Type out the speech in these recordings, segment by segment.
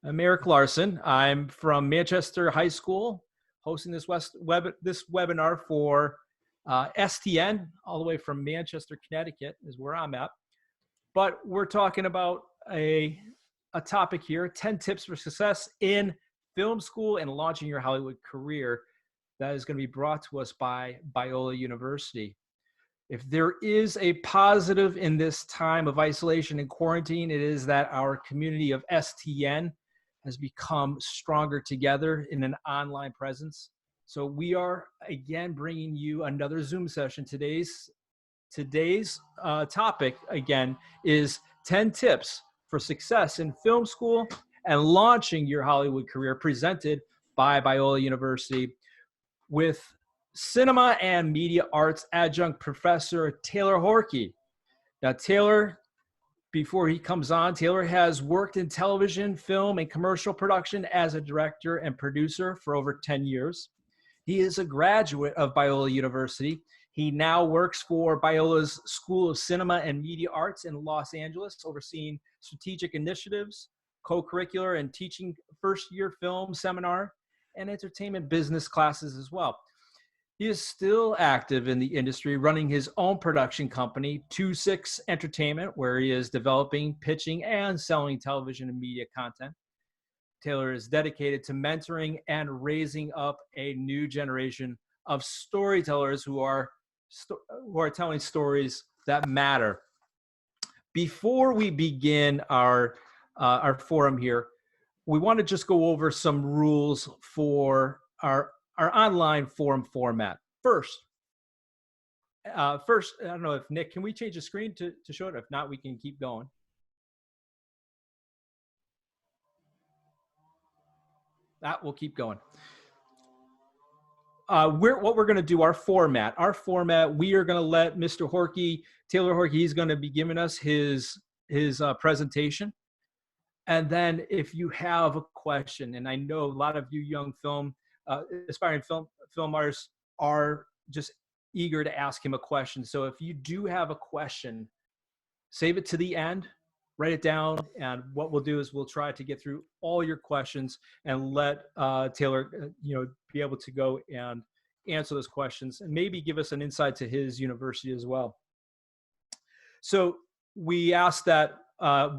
I'm Eric Larson. I'm from Manchester High School, hosting this webinar for STN, all the way from Manchester, Connecticut is where I'm at. But we're talking about a topic here, 10 tips for success in film school and launching your Hollywood career, that is going to be brought to us by Biola University. If there is a positive in this time of isolation and quarantine, it is that our community of STN has become stronger together in an online presence. So we are again bringing you another Zoom session. Today's topic again is 10 tips for success in film school and launching your Hollywood career, presented by Biola University with Cinema and Media Arts Adjunct Professor Taylor Horky. Now, Taylor, before he comes on, Taylor has worked in television, film, and commercial production as a director and producer for over 10 years. He is a graduate of Biola University. He now works for Biola's School of Cinema and Media Arts in Los Angeles, overseeing strategic initiatives, co-curricular and teaching first-year film, seminar, and entertainment business classes as well. He is still active in the industry, running his own production company, 26 Entertainment, where he is developing, pitching, and selling television and media content. Taylor is dedicated to mentoring and raising up a new generation of storytellers who are telling stories that matter. Before we begin our forum here, we want to just go over some rules for our online forum format. First, I don't know if Nick, can we change the screen to show it? If not, we can keep going. That will keep going. What we're going to do, our format, we are going to let Mr. Horky, Taylor Horky, he's going to be giving us his presentation. And then if you have a question, and I know a lot of you young aspiring film artists are just eager to ask him a question. So if you do have a question, save it to the end, write it down, and what we'll do is we'll try to get through all your questions and let Taylor, be able to go and answer those questions and maybe give us an insight to his university as well. So we ask that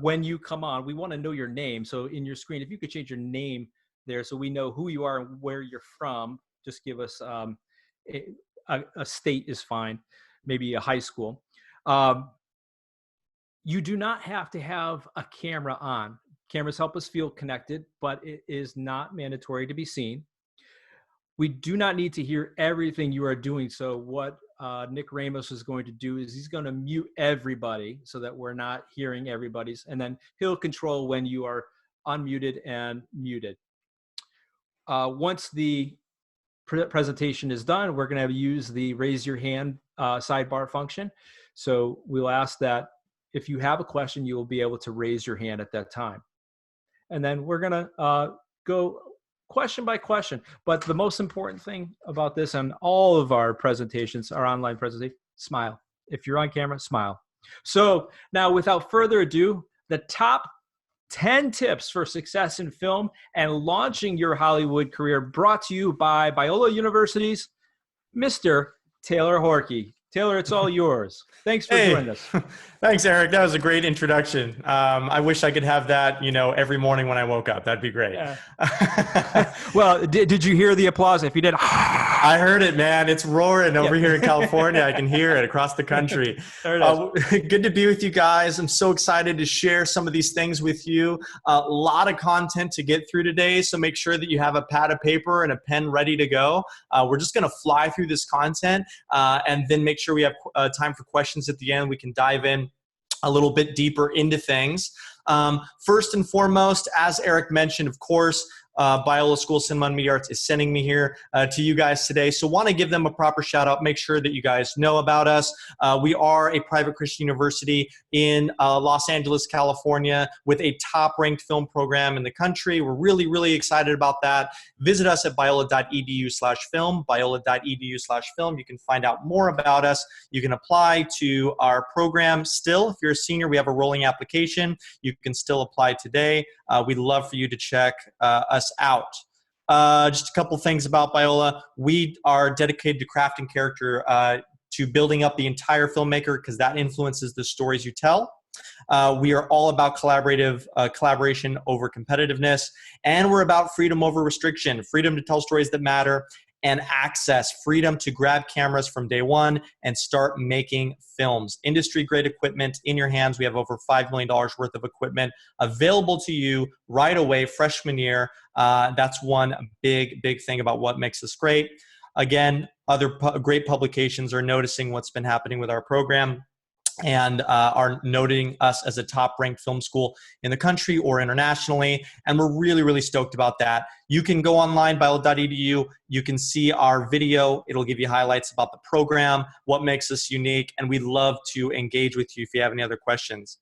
when you come on, we want to know your name. So in your screen, if you could change your name there so we know who you are and where you're from, just give us a state is fine, maybe a high school. You do not have to have a camera on. Cameras help us feel connected, but it is not mandatory to be seen. We do not need to hear everything you are doing. So what Nick Ramos is going to do is he's going to mute everybody so that we're not hearing everybody's, and then he'll control when you are unmuted and muted. Once the presentation is done, we're going to use the raise your hand sidebar function. So we'll ask that if you have a question, you will be able to raise your hand at that time. And then we're going to go question by question. But the most important thing about this and all of our presentations, our online presentations, smile. If you're on camera, smile. So now without further ado, the top 10 tips for success in film and launching your Hollywood career, brought to you by Biola University's Mr. Taylor Horky. Taylor, it's all yours. Thanks for joining us. Thanks, Eric. That was a great introduction. I wish I could have that, every morning when I woke up. That'd be great. Yeah. Well, did you hear the applause? If you did, I heard it, man. It's roaring over here in California. I can hear it across the country. There it is. Good to be with you guys. I'm so excited to share some of these things with you. A lot of content to get through today, so make sure that you have a pad of paper and a pen ready to go. We're just going to fly through this content and then make sure we have time for questions at the end. We can dive in a little bit deeper into things. First and foremost, as Eric mentioned, of course, Biola School of Cinema and Media Arts is sending me here to you guys today. So want to give them a proper shout out, make sure that you guys know about us. We are a private Christian university in Los Angeles, California, with a top ranked film program in the country. We're really, really excited about that. Visit us at biola.edu/film, biola.edu/film. You can find out more about us. You can apply to our program still. If you're a senior, we have a rolling application. You You can still apply today. We'd love for you to check us out. Just a couple things about Biola. We are dedicated to crafting character, to building up the entire filmmaker, because that influences the stories you tell. We are all about collaboration over competitiveness, and we're about freedom over restriction, freedom to tell stories that matter, and access, freedom to grab cameras from day one and start making films. Industry-grade equipment in your hands. We have over $5 million worth of equipment available to you right away, freshman year. That's one big thing about what makes us great. Again, other great publications are noticing what's been happening with our program and are noting us as a top-ranked film school in the country or internationally, and we're really stoked about that. You can go online, biola.edu. You can see our video. It'll give you highlights about the program, what makes us unique, and we'd love to engage with you if you have any other questions.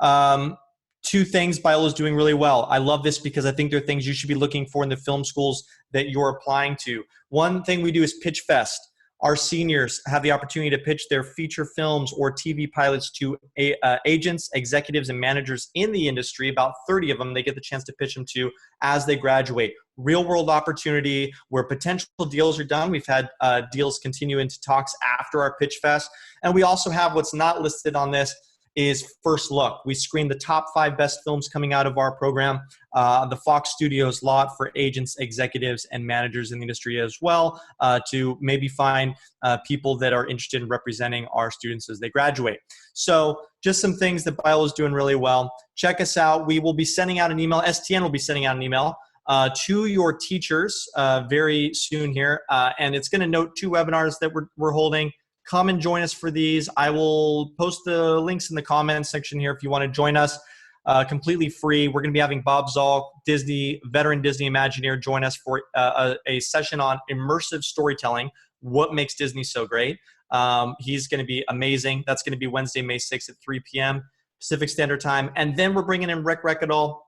Two things Biola's doing really well. I love this because I think there are things you should be looking for in the film schools that you're applying to. One thing we do is Pitch Fest. Our seniors have the opportunity to pitch their feature films or TV pilots to agents, executives, and managers in the industry. About 30 of them they get the chance to pitch them to as they graduate. Real world opportunity where potential deals are done. We've had deals continue into talks after our Pitch Fest. And we also have what's not listed on this is First Look. We screen the top 5 best films coming out of our program, the Fox Studios lot for agents, executives, and managers in the industry as well, to maybe find people that are interested in representing our students as they graduate. So just some things that Biola is doing really well. Check us out. We will be sending out an email. STN will be sending out an email to your teachers very soon here, and it's going to note 2 webinars that we're holding. Come and join us for these. I will post the links in the comments section here if you want to join us. Completely free. We're going to be having Bob Zoll, veteran Disney Imagineer, join us for a session on immersive storytelling, what makes Disney so great. He's going to be amazing. That's going to be Wednesday, May 6th at 3 p.m. Pacific Standard Time. And then we're bringing in Rick Reckadal,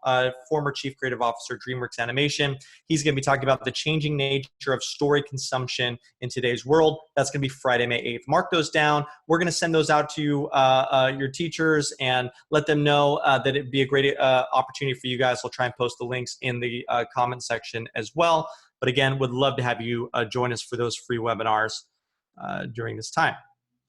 former Chief Creative Officer, DreamWorks Animation. He's going to be talking about the changing nature of story consumption in today's world. That's going to be Friday, May 8th. Mark those down. We're going to send those out to your teachers and let them know that it'd be a great opportunity for you guys. We'll try and post the links in the comment section as well. But again, would love to have you join us for those free webinars during this time.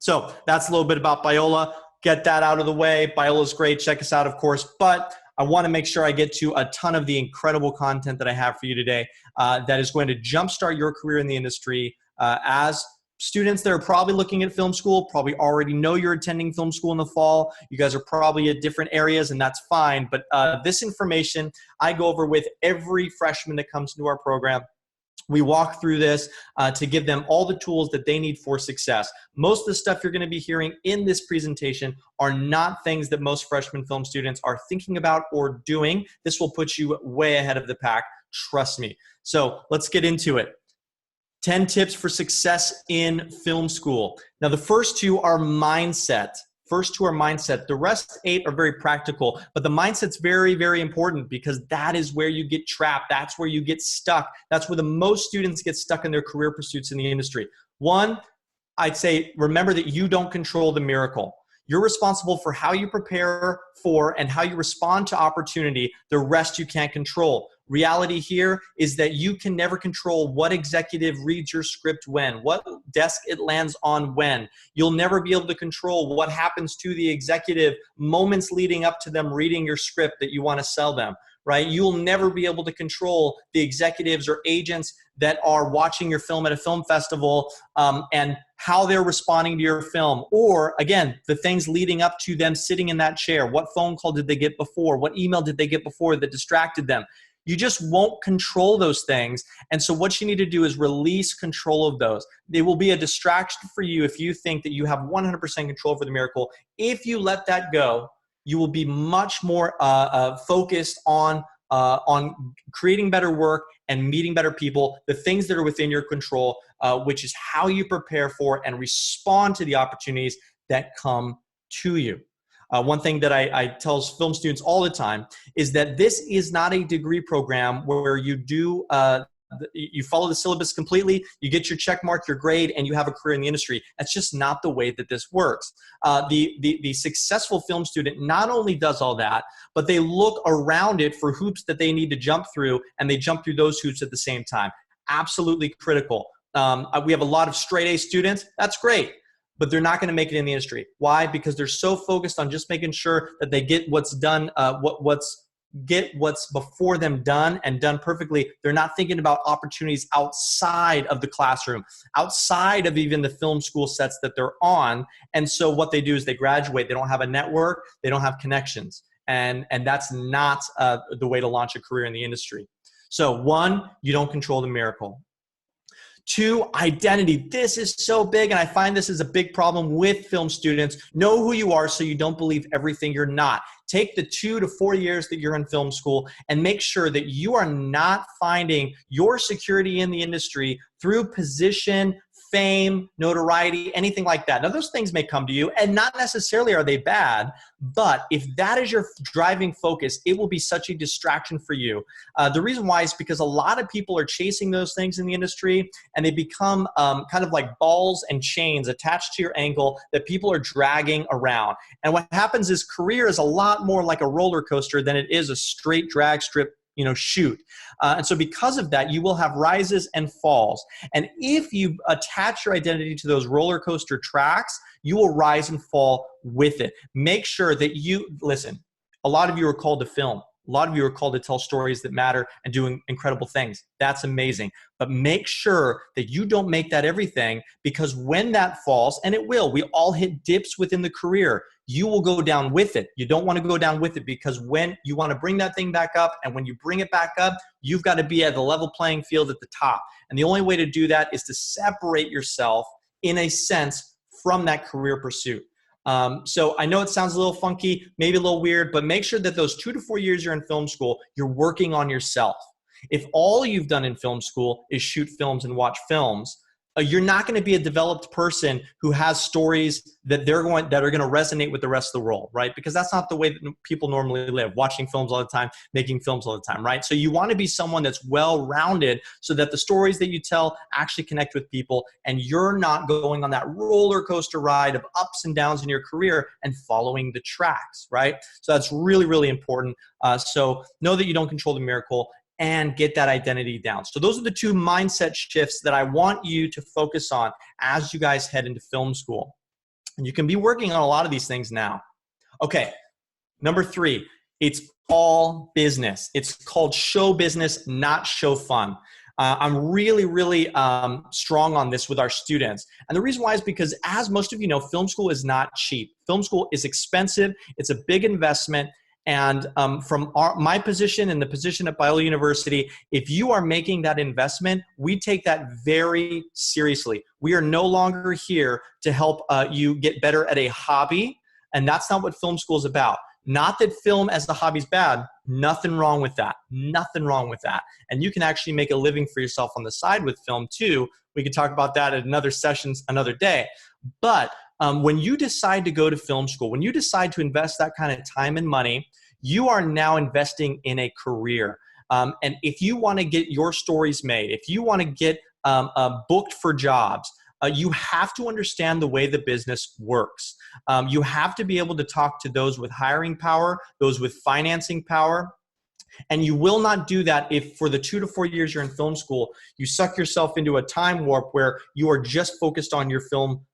So that's a little bit about Biola. Get that out of the way. Biola's great. Check us out, of course. But I want to make sure I get to a ton of the incredible content that I have for you today that is going to jumpstart your career in the industry. As students that are probably looking at film school, probably already know you're attending film school in the fall. You guys are probably at different areas, and that's fine. But this information I go over with every freshman that comes into our program. We walk through this to give them all the tools that they need for success. Most of the stuff you're going to be hearing in this presentation are not things that most freshman film students are thinking about or doing. This will put you way ahead of the pack, trust me. So let's get into it. 10 tips for success in film school. Now the first 2 are mindset. The rest 8 are very practical, but the mindset's very important because that is where you get trapped. That's where you get stuck. That's where the most students get stuck in their career pursuits in the industry. 1, I'd say remember that you don't control the miracle. You're responsible for how you prepare for and how you respond to opportunity. The rest you can't control. Reality here is that you can never control what executive reads your script when, what desk it lands on when. You'll never be able to control what happens to the executive moments leading up to them reading your script that you want to sell them, right? You'll never be able to control the executives or agents that are watching your film at a film festival and how they're responding to your film. Or again, the things leading up to them sitting in that chair. What phone call did they get before? What email did they get before that distracted them? You just won't control those things. And so what you need to do is release control of those. They will be a distraction for you if you think that you have 100% control over the miracle. If you let that go, you will be much more focused on creating better work and meeting better people, the things that are within your control, which is how you prepare for and respond to the opportunities that come to you. One thing that I tell film students all the time is that this is not a degree program where you do you follow the syllabus completely, you get your check mark, your grade, and you have a career in the industry. That's just not the way that this works. The successful film student not only does all that, but they look around it for hoops that they need to jump through, and they jump through those hoops at the same time. Absolutely critical. We have a lot of straight A students. That's great, but they're not going to make it in the industry. Why? Because they're so focused on just making sure that they get what's done, get what's before them done and done perfectly. They're not thinking about opportunities outside of the classroom, outside of even the film school sets that they're on. And so what they do is they graduate. They don't have a network. They don't have connections. And that's not the way to launch a career in the industry. So 1, you don't control the miracle. 2, identity. This is so big, and I find this is a big problem with film students. Know who you are so you don't believe everything you're not. Take the 2 to 4 years that you're in film school and make sure that you are not finding your security in the industry through position, fame, notoriety, anything like that. Now, those things may come to you, and not necessarily are they bad, but if that is your driving focus, it will be such a distraction for you. The reason why is because a lot of people are chasing those things in the industry, and they become kind of like balls and chains attached to your ankle that people are dragging around. And what happens is career is a lot more like a roller coaster than it is a straight drag strip shoot. And so because of that, you will have rises and falls. And if you attach your identity to those roller coaster tracks, you will rise and fall with it. Make sure that listen, a lot of you are called to film. A lot of you are called to tell stories that matter and doing incredible things. That's amazing. But make sure that you don't make that everything, because when that falls, and it will, we all hit dips within the career, you will go down with it. You don't want to go down with it, because when you want to bring that thing back up, and when you bring it back up, you've got to be at the level playing field at the top. And the only way to do that is to separate yourself, in a sense, from that career pursuit. So I know it sounds a little funky, maybe a little weird, but make sure that those 2 to 4 years you're in film school, you're working on yourself. If all you've done in film school is shoot films and watch films, you're not going to be a developed person who has stories that are going to resonate with the rest of the world, right? Because that's not the way that people normally live, watching films all the time, making films all the time, right? So you want to be someone that's well-rounded so that the stories that you tell actually connect with people, and you're not going on that roller coaster ride of ups and downs in your career and following the tracks, right? So that's really, really important. So know that you don't control the miracle, and get that identity down. So those are the 2 mindset shifts that I want you to focus on as you guys head into film school. And you can be working on a lot of these things now. Okay, number 3, it's all business. It's called show business, not show fun. I'm really, really strong on this with our students. And the reason why is because, as most of you know, film school is not cheap. Film school is expensive. It's a big investment. And from my position and the position at Biola University, if you are making that investment, we take that very seriously. We are no longer here to help you get better at a hobby, and that's not what film school is about. Not that film as a hobby is bad. Nothing wrong with that. Nothing wrong with that. And you can actually make a living for yourself on the side with film too. We could talk about that at another sessions another day. But when you decide to go to film school, when you decide to invest that kind of time and money, you are now investing in a career. And if you want to get your stories made, if you want to get booked for jobs, you have to understand the way the business works. You have to be able to talk to those with hiring power, those with financing power. And you will not do that if for the 2 to 4 years you're in film school, you suck yourself into a time warp where you are just focused on your film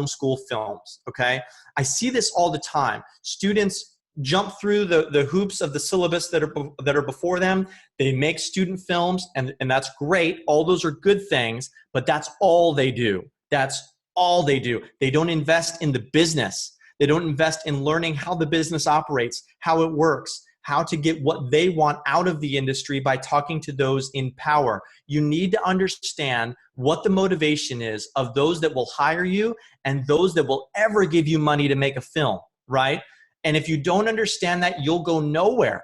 school films, okay? I see this all the time. Students jump through the hoops of the syllabus that are before them. They make student films, and that's great. All those are good things, but that's all they do. That's all they do. They don't invest in the business. They don't invest in learning how the business operates, how it works, how to get what they want out of the industry by talking to those in power. You need to understand what the motivation is of those that will hire you and those that will ever give you money to make a film, right? And if you don't understand that, you'll go nowhere.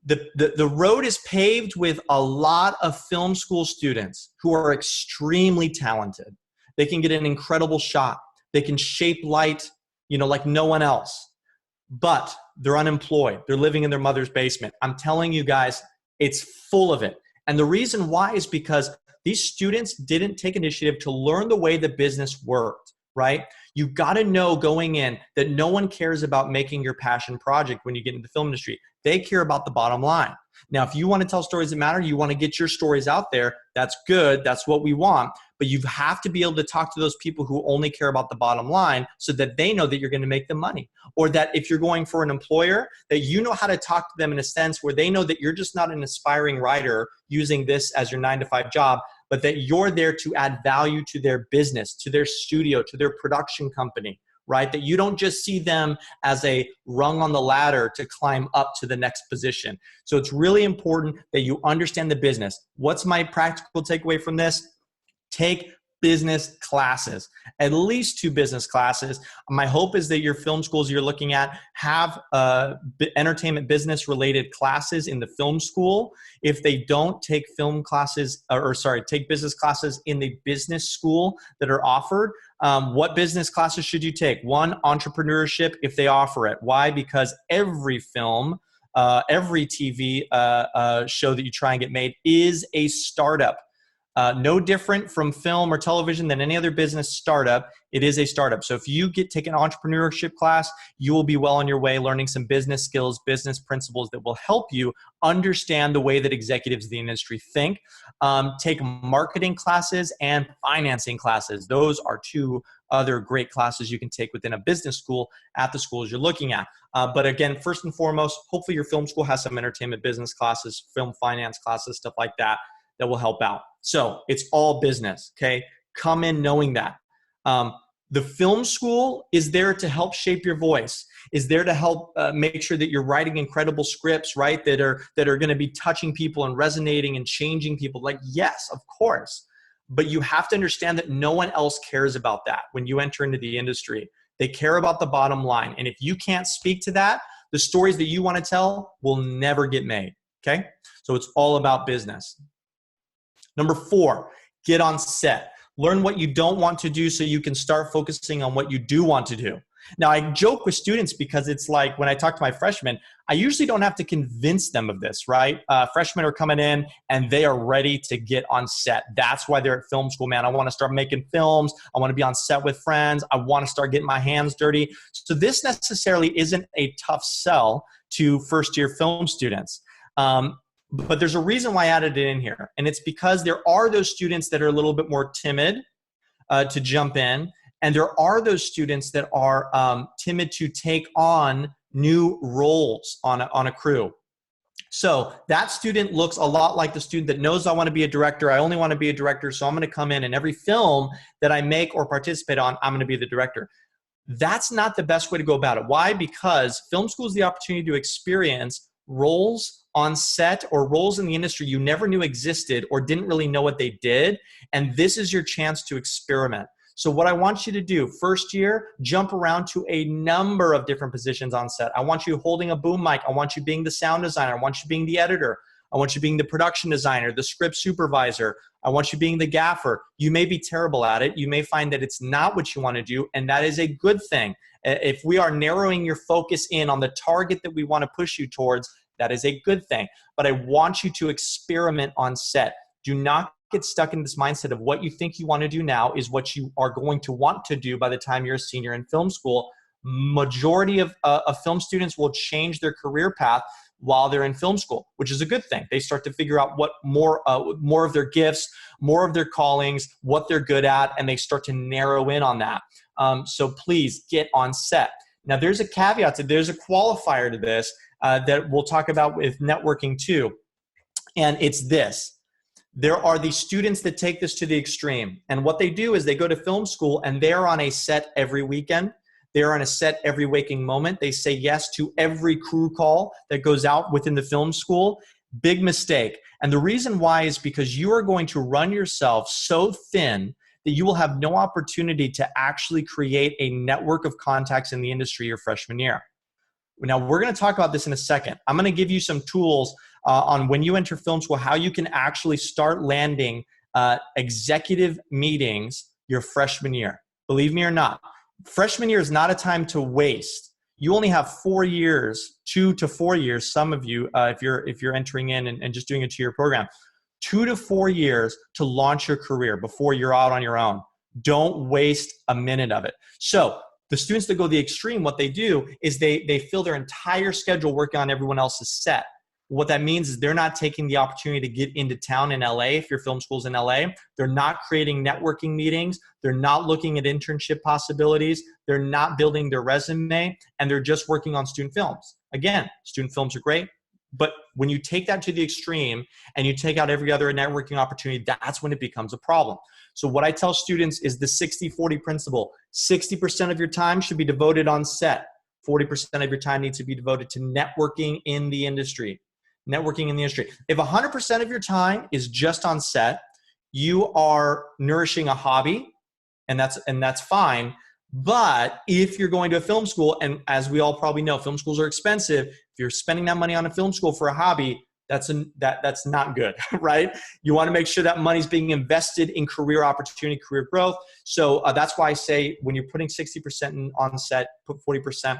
The road is paved with a lot of film school students who are extremely talented. They can get an incredible shot. They can shape light, like no one else. But they're unemployed. They're living in their mother's basement. I'm telling you guys, It's full of it. And the reason why is because these students didn't take initiative to learn the way the business worked, right? You got to know going in that no one cares about making your passion project when you get into the film industry. They care about the bottom line. Now, if you want to tell stories that matter, you want to get your stories out there, that's good. That's what we want. But you have to be able to talk to those people who only care about the bottom line so that they know that you're going to make them money. Or that if you're going for an employer, that you know how to talk to them in a sense where they know that you're just not an aspiring writer using this as your 9-to-5 job, but that you're there to add value to their business, to their studio, to their production company, right? That you don't just see them as a rung on the ladder to climb up to the next position. So it's really important that you understand the business. What's my practical takeaway from this? Take business classes, at least 2 business classes. My hope is that your film schools you're looking at have entertainment business related classes in the film school. If they don't, take take business classes in the business school that are offered. What business classes should you take? 1, entrepreneurship if they offer it. Why? Because every film, every TV show that you try and get made is a startup. No different from film or television than any other business startup. It is a startup. So if you take an entrepreneurship class, you will be well on your way learning some business skills, business principles that will help you understand the way that executives of the industry think. Take marketing classes and financing classes. Those are 2 other great classes you can take within a business school at the schools you're looking at. But again, first and foremost, hopefully your film school has some entertainment business classes, film finance classes, stuff like that will help out. So it's all business, okay? Come in knowing that. The film school is there to help shape your voice, is there to help make sure that you're writing incredible scripts, right? That are going to be touching people and resonating and changing people. Like, yes, of course. But you have to understand that no one else cares about that when you enter into the industry. They care about the bottom line. And if you can't speak to that, the stories that you want to tell will never get made, okay? So it's all about business. Number 4, get on set. Learn what you don't want to do so you can start focusing on what you do want to do. Now, I joke with students because it's like when I talk to my freshmen, I usually don't have to convince them of this, right? Freshmen are coming in and they are ready to get on set. That's why they're at film school, man. I want to start making films. I want to be on set with friends. I want to start getting my hands dirty. So this necessarily isn't a tough sell to first-year film students. But there's a reason why I added it in here. And it's because there are those students that are a little bit more timid to jump in. And there are those students that are timid to take on new roles on a crew. So that student looks a lot like the student that knows I want to be a director. I only want to be a director, so I'm going to come in and every film that I make or participate on, I'm going to be the director. That's not the best way to go about it. Why? Because film school is the opportunity to experience roles on set or roles in the industry you never knew existed or didn't really know what they did. And this is your chance to experiment. So what I want you to do, first year, jump around to a number of different positions on set. I want you holding a boom mic. I want you being the sound designer. I want you being the editor. I want you being the production designer, the script supervisor. I want you being the gaffer. You may be terrible at it. You may find that it's not what you want to do, and that is a good thing. If we are narrowing your focus in on the target that we want to push you towards, that is a good thing. But I want you to experiment on set. Do not get stuck in this mindset of what you think you want to do now is what you are going to want to do by the time you're a senior in film school. Majority of film students will change their career path while they're in film school, which is a good thing. They start to figure out what more of their gifts, more of their callings, what they're good at, and they start to narrow in on that. So please get on set. Now there's a caveat there's a qualifier to this that we'll talk about with networking too. And it's this. There are these students that take this to the extreme. And what they do is they go to film school and they're on a set every weekend. They're on a set every waking moment. They say yes to every crew call that goes out within the film school. Big mistake. And the reason why is because you are going to run yourself so thin that you will have no opportunity to actually create a network of contacts in the industry your freshman year. Now, we're going to talk about this in a second. I'm going to give you some tools on when you enter film school, how you can actually start landing executive meetings your freshman year. Believe me or not, freshman year is not a time to waste. you only have 4 years, 2 to 4 years, some of you, if you're entering in and just doing a 2-year program, 2 to 4 years to launch your career before you're out on your own. Don't waste a minute of it. So the students that go the extreme, what they do is they fill their entire schedule working on everyone else's set. What that means is they're not taking the opportunity to get into town in LA if your film school's in LA. They're not creating networking meetings. They're not looking at internship possibilities. They're not building their resume, and they're just working on student films. Again, student films are great, but when you take that to the extreme and you take out every other networking opportunity, that's when it becomes a problem. So what I tell students is the 60-40 principle. 60% of your time should be devoted on set. 40% of your time needs to be devoted to networking in the industry. Networking in the industry. If 100% of your time is just on set, you are nourishing a hobby, and that's fine. But if you're going to a film school, and as we all probably know, film schools are expensive. If you're spending that money on a film school for a hobby, that's not good, right? You want to make sure that money's being invested in career opportunity, career growth. So that's why I say when you're putting 60% on set, put 40%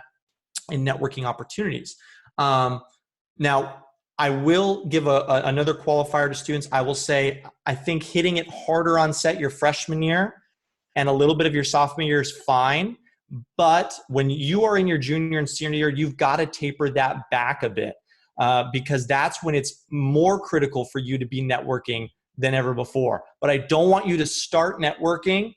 in networking opportunities. Now, I will give another qualifier to students. I will say, I think hitting it harder on set your freshman year and a little bit of your sophomore year is fine. But when you are in your junior and senior year, you've got to taper that back a bit because that's when it's more critical for you to be networking than ever before. But I don't want you to start networking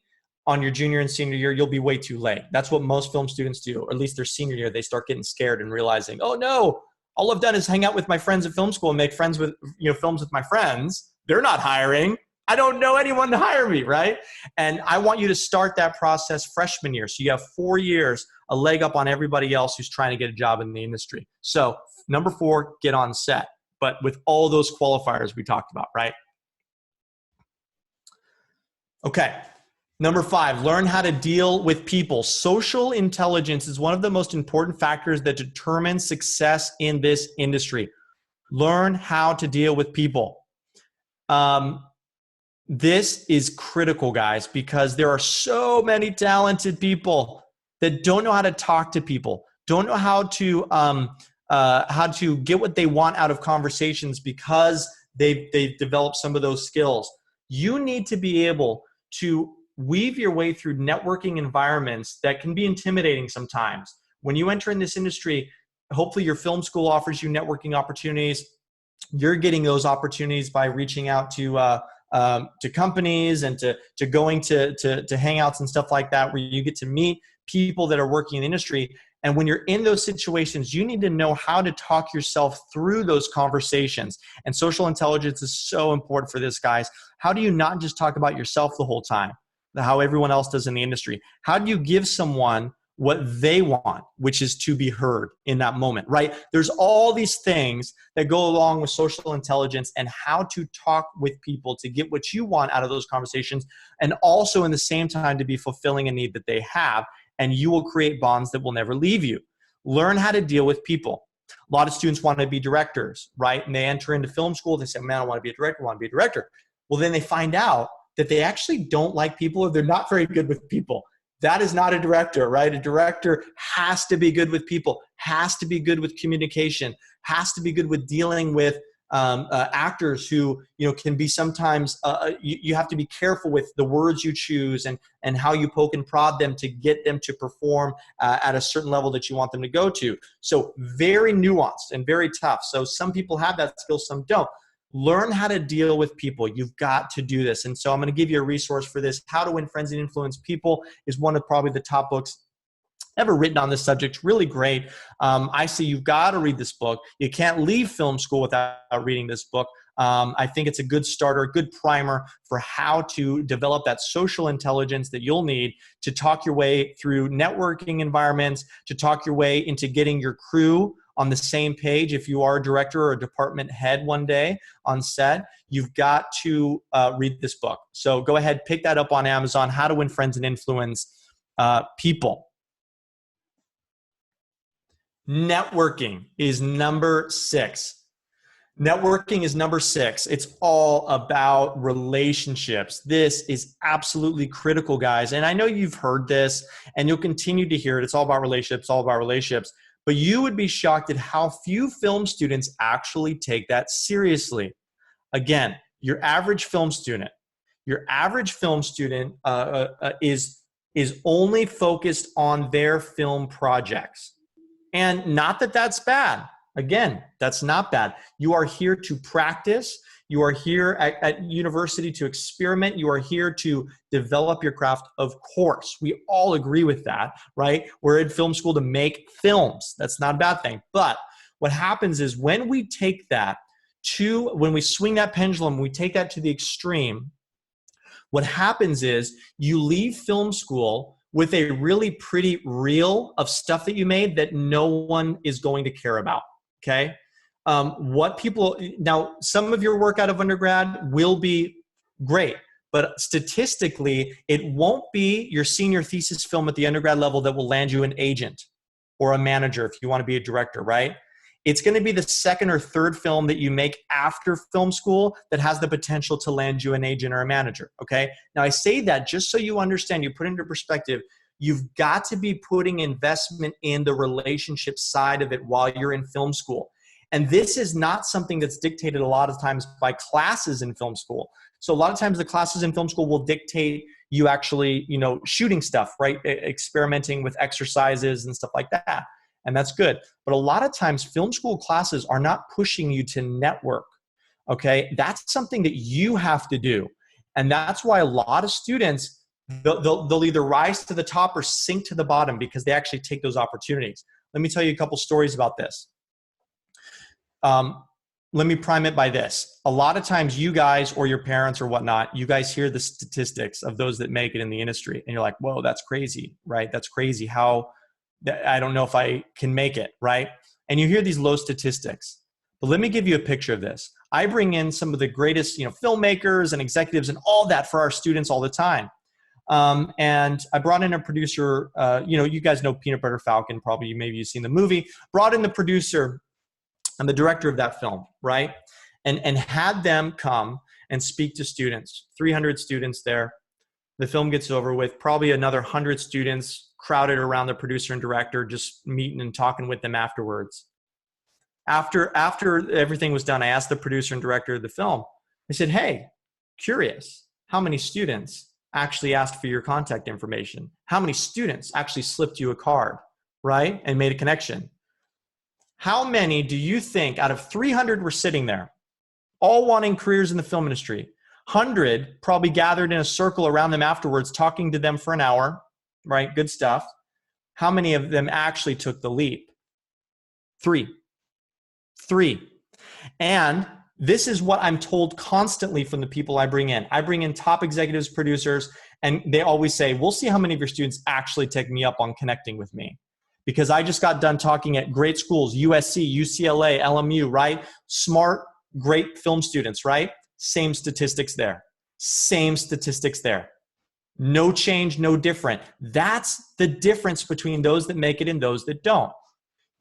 on your junior and senior year. You'll be way too late. That's what most film students do, or at least their senior year. They start getting scared and realizing, oh no, all I've done is hang out with my friends at film school and make friends with, films with my friends. They're not hiring. I don't know anyone to hire me, right? And I want you to start that process freshman year. So you have 4 years, a leg up on everybody else who's trying to get a job in the industry. So number 4, get on set, but with all those qualifiers we talked about, right? Okay. Number 5, learn how to deal with people. Social intelligence is one of the most important factors that determine success in this industry. Learn how to deal with people. This is critical, guys, because there are so many talented people that don't know how to talk to people, don't know how to get what they want out of conversations because they've developed some of those skills. You need to be able to weave your way through networking environments that can be intimidating sometimes. When you enter in this industry, hopefully your film school offers you networking opportunities. You're getting those opportunities by reaching out to companies and to going to hangouts and stuff like that, where you get to meet people that are working in the industry. And when you're in those situations, you need to know how to talk yourself through those conversations. And social intelligence is so important for this, guys. How do you not just talk about yourself the whole time, how everyone else does in the industry? How do you give someone what they want, which is to be heard in that moment, right? There's all these things that go along with social intelligence and how to talk with people to get what you want out of those conversations, and also in the same time to be fulfilling a need that they have, and you will create bonds that will never leave you. Learn how to deal with people. A lot of students want to be directors, right? And they enter into film school, they say, man, I want to be a director, I want to be a director. Well, then they find out that they actually don't like people, or they're not very good with people. That is not a director, right? A director has to be good with people, has to be good with communication, has to be good with dealing with actors who, can be sometimes, you have to be careful with the words you choose and how you poke and prod them to get them to perform at a certain level that you want them to go to. So very nuanced and very tough. So some people have that skill, some don't. Learn how to deal with people. You've got to do this. And so I'm going to give you a resource for this. How to Win Friends and Influence People is one of probably the top books ever written on this subject. Really great. I say you've got to read this book. You can't leave film school without reading this book. I think it's a good starter, a good primer for how to develop that social intelligence that you'll need to talk your way through networking environments, to talk your way into getting your crew on the same page. If you are a director or a department head one day on set, you've got to read this book. So go ahead, pick that up on Amazon, How to Win Friends and Influence People. Networking is number 6. Networking is number 6. It's all about relationships. This is absolutely critical, guys. And I know you've heard this and you'll continue to hear it. It's all about relationships, all about relationships. But you would be shocked at how few film students actually take that seriously. Again, your average film student is only focused on their film projects. And not that that's bad. Again, that's not bad. You are here to practice. You are here at university to experiment. You are here to develop your craft. Of course, we all agree with that, right? We're in film school to make films. That's not a bad thing. But what happens is when we take that when we swing that pendulum, we take that to the extreme, what happens is you leave film school with a really pretty reel of stuff that you made that no one is going to care about. Okay. Now, some of your work out of undergrad will be great, but statistically, it won't be your senior thesis film at the undergrad level that will land you an agent or a manager if you want to be a director, right? It's going to be the second or third film that you make after film school that has the potential to land you an agent or a manager. Okay. Now, I say that just so you understand, you put it into perspective. You've got to be putting investment in the relationship side of it while you're in film school. And this is not something that's dictated a lot of times by classes in film school. So a lot of times the classes in film school will dictate you actually, shooting stuff, right? Experimenting with exercises and stuff like that. And that's good. But a lot of times film school classes are not pushing you to network. Okay. That's something that you have to do. And that's why a lot of students, they'll either rise to the top or sink to the bottom because they actually take those opportunities. Let me tell you a couple stories about this. Let me prime it by this. A lot of times you guys or your parents or whatnot, you guys hear the statistics of those that make it in the industry and you're like, whoa, that's crazy, right? That's crazy. I don't know if I can make it, right? And you hear these low statistics. But let me give you a picture of this. I bring in some of the greatest, filmmakers and executives and all that for our students all the time. And I brought in a producer, you guys know Peanut Butter Falcon, probably maybe you've seen the movie, brought in the producer and the director of that film, right? And had them come and speak to students, 300 students there. The film gets over with, probably another 100 students crowded around the producer and director, just meeting and talking with them afterwards. After everything was done, I asked the producer and director of the film, I said, hey, curious, how many students actually asked for your contact information? How many students actually slipped you a card, right? And made a connection? How many do you think out of 300 were sitting there, all wanting careers in the film industry? 100 probably gathered in a circle around them afterwards, talking to them for an hour, right? Good stuff. How many of them actually took the leap? 3. And this is what I'm told constantly from the people I bring in. I bring in top executives, producers, and they always say, we'll see how many of your students actually take me up on connecting with me. Because I just got done talking at great schools, USC, UCLA, LMU, right? Smart, great film students, right? Same statistics there. No change, no different. That's the difference between those that make it and those that don't.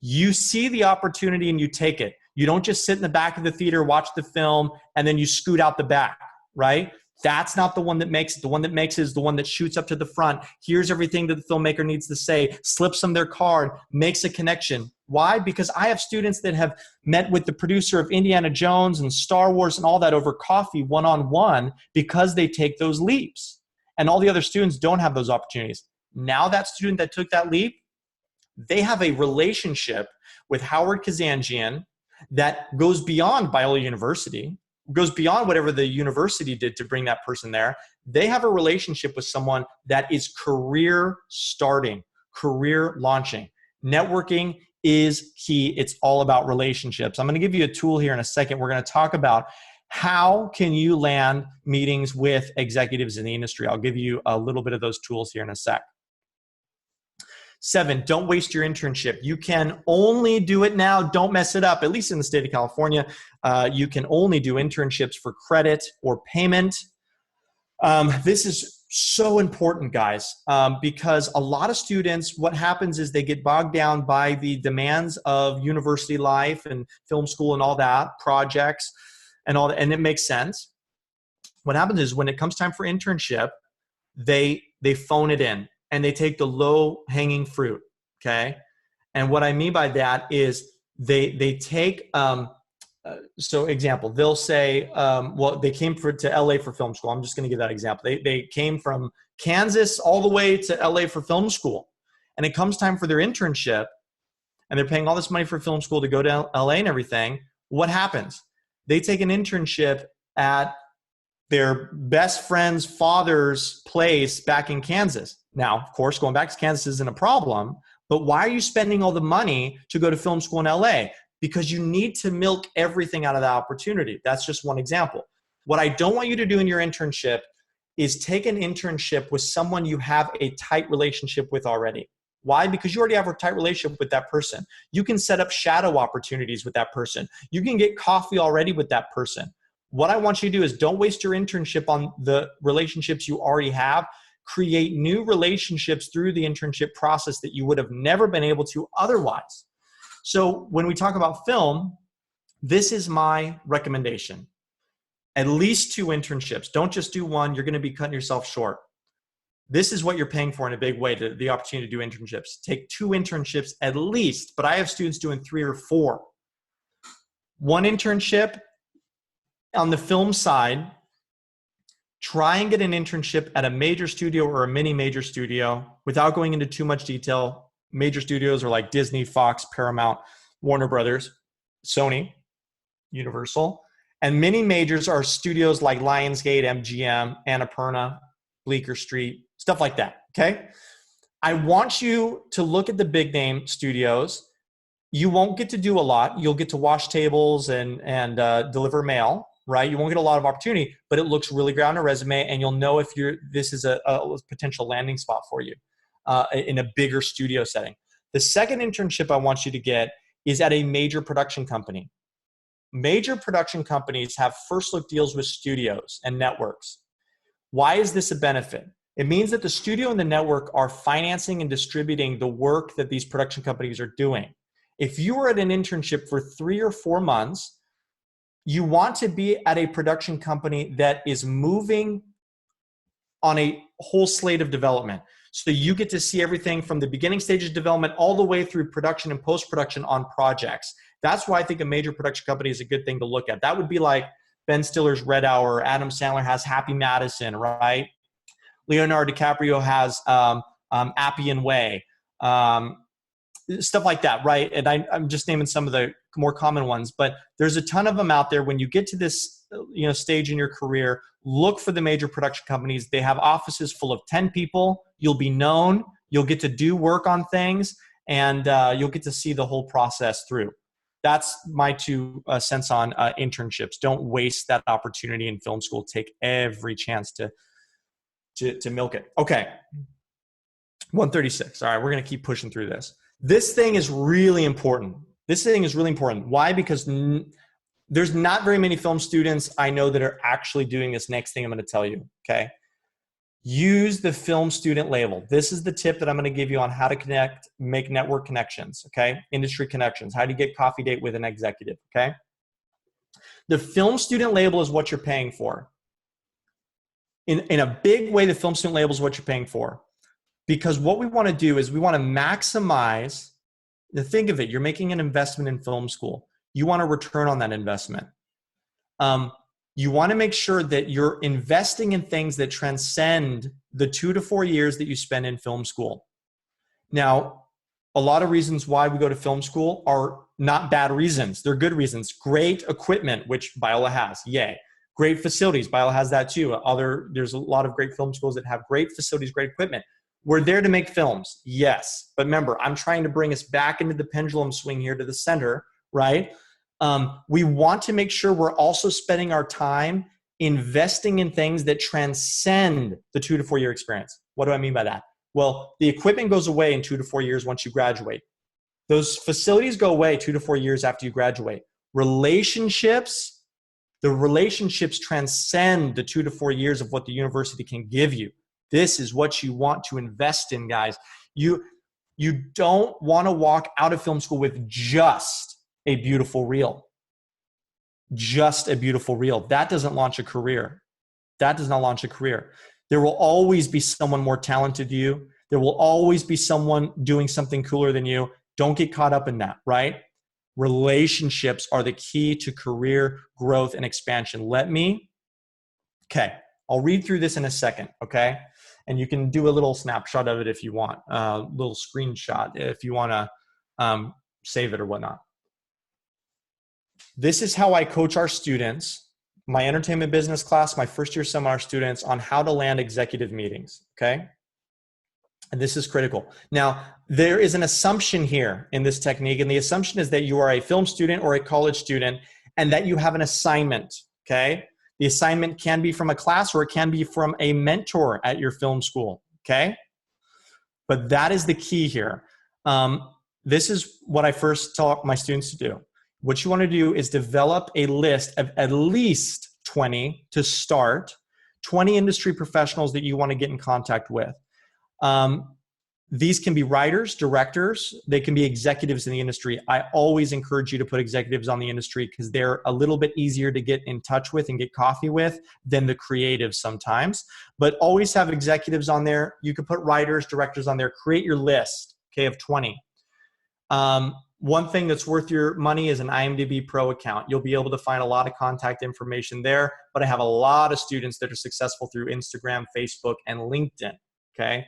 You see the opportunity and you take it. You don't just sit in the back of the theater, watch the film, and then you scoot out the back, right? That's not the one that makes it. The one that makes it is the one that shoots up to the front, hears everything that the filmmaker needs to say, slips them their card, makes a connection. Why? Because I have students that have met with the producer of Indiana Jones and Star Wars and all that over coffee one-on-one because they take those leaps. And all the other students don't have those opportunities. Now that student that took that leap, they have a relationship with Howard Kazanjian that goes beyond Biola University, goes beyond whatever the university did to bring that person there. They have a relationship with someone that is career starting, career launching. Networking is key. It's all about relationships. I'm going to give you a tool here in a second. We're going to talk about how can you land meetings with executives in the industry. I'll give you a little bit of those tools here in a sec. 7, don't waste your internship. You can only do it now. Don't mess it up. At least in the state of California, you can only do internships for credit or payment. This is So important, guys, because a lot of students, what happens is they get bogged down by the demands of university life and film school and all that, projects and all that, and it makes sense. What happens is when it comes time for internship, they phone it in and they take the low hanging fruit, okay? And what I mean by that is they take so example, they'll say, well, they came to LA for film school. I'm just going to give that example. They came from Kansas all the way to LA for film school. And it comes time for their internship and they're paying all this money for film school to go to LA and everything. What happens? They take an internship at their best friend's father's place back in Kansas. Now, of course, going back to Kansas isn't a problem, but why are you spending all the money to go to film school in LA? Because you need to milk everything out of that opportunity. That's just one example. What I don't want you to do in your internship is take an internship with someone you have a tight relationship with already. Why? Because you already have a tight relationship with that person. You can set up shadow opportunities with that person. You can get coffee already with that person. What I want you to do is don't waste your internship on the relationships you already have. Create new relationships through the internship process that you would have never been able to otherwise. So when we talk about film, this is my recommendation. At least 2 internships. Don't just do one. You're going to be cutting yourself short. This is what you're paying for in a big way, the opportunity to do internships. Take 2 internships at least, but I have students doing 3 or 4. 1 internship on the film side. Try and get an internship at a major studio or a mini major studio without going into too much detail. Major studios are like Disney, Fox, Paramount, Warner Brothers, Sony, Universal. And mini majors are studios like Lionsgate, MGM, Annapurna, Bleecker Street, stuff like that, okay? I want you to look at the big name studios. You won't get to do a lot. You'll get to wash tables and deliver mail, right? You won't get a lot of opportunity, but it looks really great on a resume, and you'll know if this is a potential landing spot for you. In a bigger studio setting. The second internship I want you to get is at a major production company. Major production companies have first look deals with studios and networks. Why is this a benefit? It means that the studio and the network are financing and distributing the work that these production companies are doing. If you are at an internship for 3 or 4 months, you want to be at a production company that is moving on a whole slate of development. So you get to see everything from the beginning stages of development all the way through production and post-production on projects. That's why I think a major production company is a good thing to look at. That would be like Ben Stiller's Red Hour, Adam Sandler has Happy Madison, right? Leonardo DiCaprio has Appian Way, stuff like that, right? And I'm just naming some of the more common ones, but there's a ton of them out there. When you get to this stage in your career, look for the major production companies. They have offices full of 10 people. You'll be known. You'll get to do work on things, and you'll get to see the whole process through. That's my 2 cents on internships. Don't waste that opportunity in film school. Take every chance to milk it. Okay, 136. All right, we're going to keep pushing through this. This thing is really important. Why? Because there's not very many film students I know that are actually doing this next thing I'm going to tell you, okay? Use the film student label. This is the tip that I'm going to give you on how to make network connections, okay? Industry connections. How do you get coffee date with an executive, okay? The film student label is what you're paying for. In a big way, the film student label is what you're paying for. Because what we want to do is we want to maximize think of it. You're making an investment in film school. You want a return on that investment. You want to make sure that you're investing in things that transcend the 2 to 4 years that you spend in film school. Now, a lot of reasons why we go to film school are not bad reasons. They're good reasons. Great equipment, which Biola has. Yay. Great facilities. Biola has that too. There's a lot of great film schools that have great facilities, great equipment. We're there to make films. Yes. But remember, I'm trying to bring us back into the pendulum swing here to the center, right? We want to make sure we're also spending our time investing in things that transcend the 2 to 4 year experience. What do I mean by that? Well, the equipment goes away in 2 to 4 years once you graduate. Those facilities go away 2 to 4 years after you graduate. The relationships transcend the 2 to 4 years of what the university can give you. This is what you want to invest in, guys. You don't want to walk out of film school with just a beautiful reel. Just a beautiful reel. That doesn't launch a career. That does not launch a career. There will always be someone more talented than you. There will always be someone doing something cooler than you. Don't get caught up in that, right? Relationships are the key to career growth and expansion. Okay, I'll read through this in a second, okay? And you can do a little snapshot of it if you want, a little screenshot if you want to save it or whatnot. This is how I coach our students, my entertainment business class, my first year seminar students, on how to land executive meetings, okay? And this is critical. Now, there is an assumption here in this technique, and the assumption is that you are a film student or a college student and that you have an assignment, okay? The assignment can be from a class or it can be from a mentor at your film school, okay? But that is the key here. This is what I first taught my students to do. What you want to do is develop a list of at least 20 to start, 20 industry professionals that you want to get in contact with. These can be writers, directors, they can be executives in the industry. I always encourage you to put executives on the industry because they're a little bit easier to get in touch with and get coffee with than the creatives sometimes. But always have executives on there. You can put writers, directors on there. Create your list, okay, of 20. One thing that's worth your money is an IMDb Pro account. You'll be able to find a lot of contact information there, but I have a lot of students that are successful through Instagram, Facebook, and LinkedIn, okay?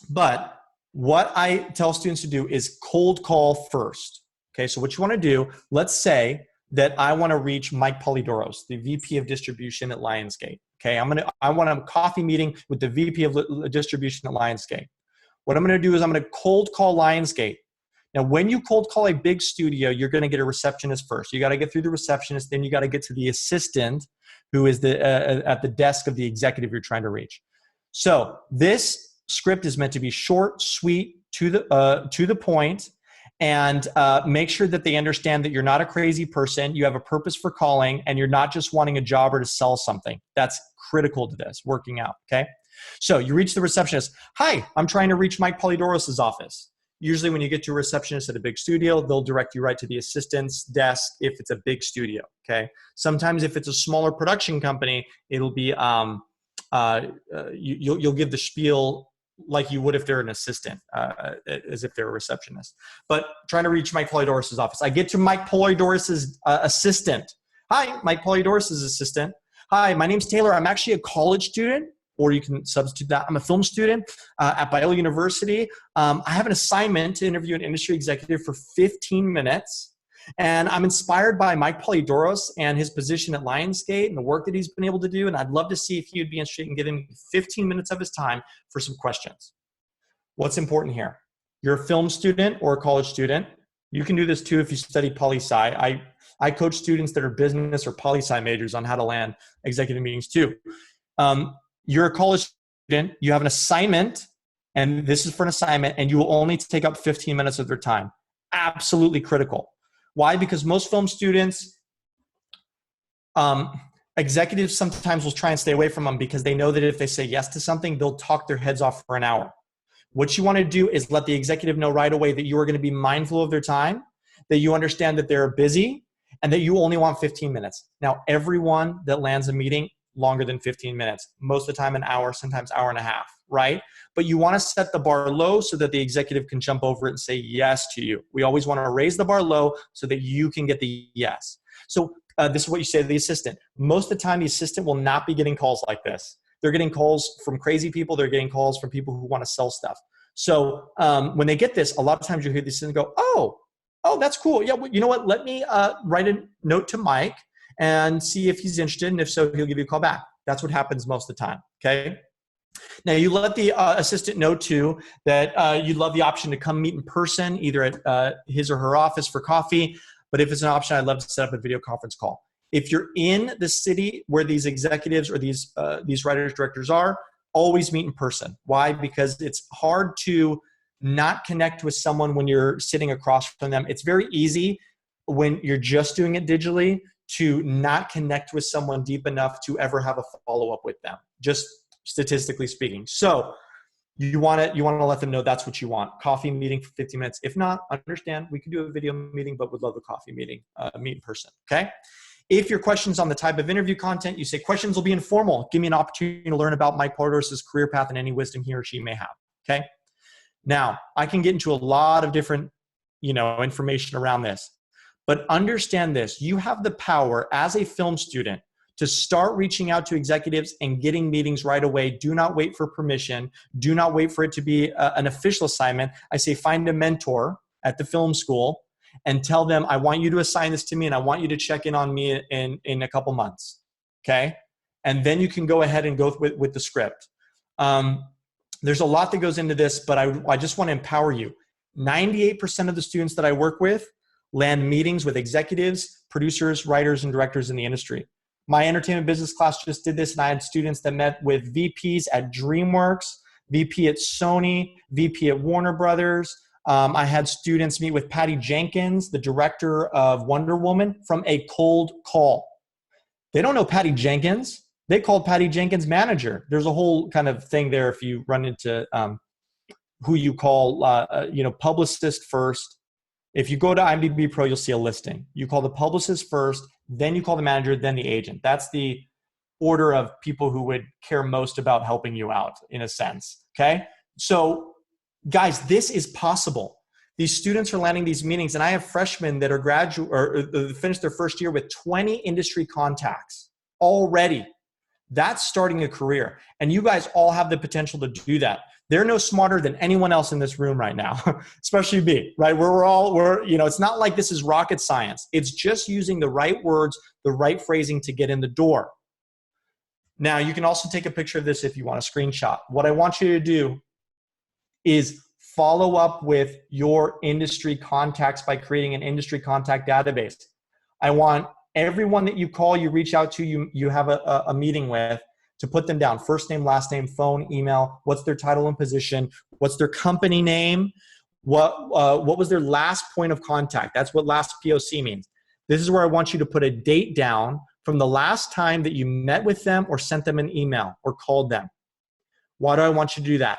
But what I tell students to do is cold call first, okay? So what you want to do, let's say that I want to reach Mike Polydoros, the VP of Distribution at Lionsgate, okay? I want a coffee meeting with the VP of Distribution at Lionsgate. What I'm going to do is I'm going to cold call Lionsgate. Now, when you cold call a big studio, you're going to get a receptionist first. You got to get through the receptionist, then you got to get to the assistant who is at the desk of the executive you're trying to reach. So this script is meant to be short, sweet, to the point, and make sure that they understand that you're not a crazy person. You have a purpose for calling, and you're not just wanting a job or to sell something. That's critical to this, working out, okay? So you reach the receptionist. Hi, I'm trying to reach Mike Polydoros' office. Usually when you get to a receptionist at a big studio, they'll direct you right to the assistant's desk if it's a big studio, okay? Sometimes if it's a smaller production company, it'll be, you'll give the spiel like you would if they're an assistant, as if they're a receptionist. But trying to reach Mike Polydoros' office. I get to Mike Polydoros' assistant. Hi, Mike Polydoros' assistant. Hi, my name's Taylor. I'm actually a college student. Or you can substitute that. I'm a film student at Biola University. I have an assignment to interview an industry executive for 15 minutes. And I'm inspired by Mike Polydoros and his position at Lionsgate and the work that he's been able to do. And I'd love to see if he would be interested in giving 15 minutes of his time for some questions. What's important here? You're a film student or a college student. You can do this too if you study poli-sci. I coach students that are business or poli-sci majors on how to land executive meetings too. You're a college student, you have an assignment, and this is for an assignment, and you will only take up 15 minutes of their time. Absolutely critical. Why? Because most film students, executives sometimes will try and stay away from them because they know that if they say yes to something, they'll talk their heads off for an hour. What you want to do is let the executive know right away that you are going to be mindful of their time, that you understand that they're busy, and that you only want 15 minutes. Now, everyone that lands a meeting longer than 15 minutes, most of the time an hour, sometimes hour and a half, right? But you want to set the bar low so that the executive can jump over it and say yes to you. We always want to raise the bar low so that you can get the yes. So this is what you say to the assistant. Most of the time, the assistant will not be getting calls like this. They're getting calls from crazy people. They're getting calls from people who want to sell stuff. So when they get this, a lot of times you hear the assistant go, oh, that's cool. Yeah, well, you know what? Let me write a note to Mike and see if he's interested, and if so, he'll give you a call back. That's what happens most of the time, okay? Now, you let the assistant know, too, that you'd love the option to come meet in person, either at his or her office for coffee, but if it's an option, I'd love to set up a video conference call. If you're in the city where these executives or these writers, directors are, always meet in person. Why? Because it's hard to not connect with someone when you're sitting across from them. It's very easy when you're just doing it digitally to not connect with someone deep enough to ever have a follow-up with them. Just statistically speaking. So you want to let them know that's what you want. Coffee meeting for 15 minutes. If not, understand, we can do a video meeting, but would love a coffee meeting, meet in person, okay? If your question's on the type of interview content, you say questions will be informal. Give me an opportunity to learn about Mike Porter's career path and any wisdom he or she may have, okay? Now, I can get into a lot of different, information around this, but understand this. You have the power as a film student to start reaching out to executives and getting meetings right away. Do not wait for permission. Do not wait for it to be an official assignment. I say find a mentor at the film school and tell them, I want you to assign this to me and I want you to check in on me in a couple months, okay? And then you can go ahead and go with the script. There's a lot that goes into this, but I just want to empower you. 98% of the students that I work with land meetings with executives, producers, writers, and directors in the industry. My entertainment business class just did this, and I had students that met with VPs at DreamWorks, VP at Sony, VP at Warner Brothers. I had students meet with Patty Jenkins, the director of Wonder Woman, from a cold call. They don't know Patty Jenkins. They called Patty Jenkins' manager. There's a whole kind of thing there if you run into who you call, publicist first. If you go to IMDb Pro, you'll see a listing. You call the publicist first, then you call the manager, then the agent. That's the order of people who would care most about helping you out, in a sense, okay? So, guys, this is possible. These students are landing these meetings, and I have freshmen that are finished their first year with 20 industry contacts already. That's starting a career, and you guys all have the potential to do that. They're no smarter than anyone else in this room right now, especially me, right? It's not like this is rocket science. It's just using the right words, the right phrasing to get in the door. Now, you can also take a picture of this if you want a screenshot. What I want you to do is follow up with your industry contacts by creating an industry contact database. I want everyone that you call, you reach out to, you have a meeting with, to put them down. First name, last name, phone, email, what's their title and position, what's their company name, what was their last point of contact. That's what last POC means. This is where I want you to put a date down from the last time that you met with them or sent them an email or called them. Why do I want you to do that?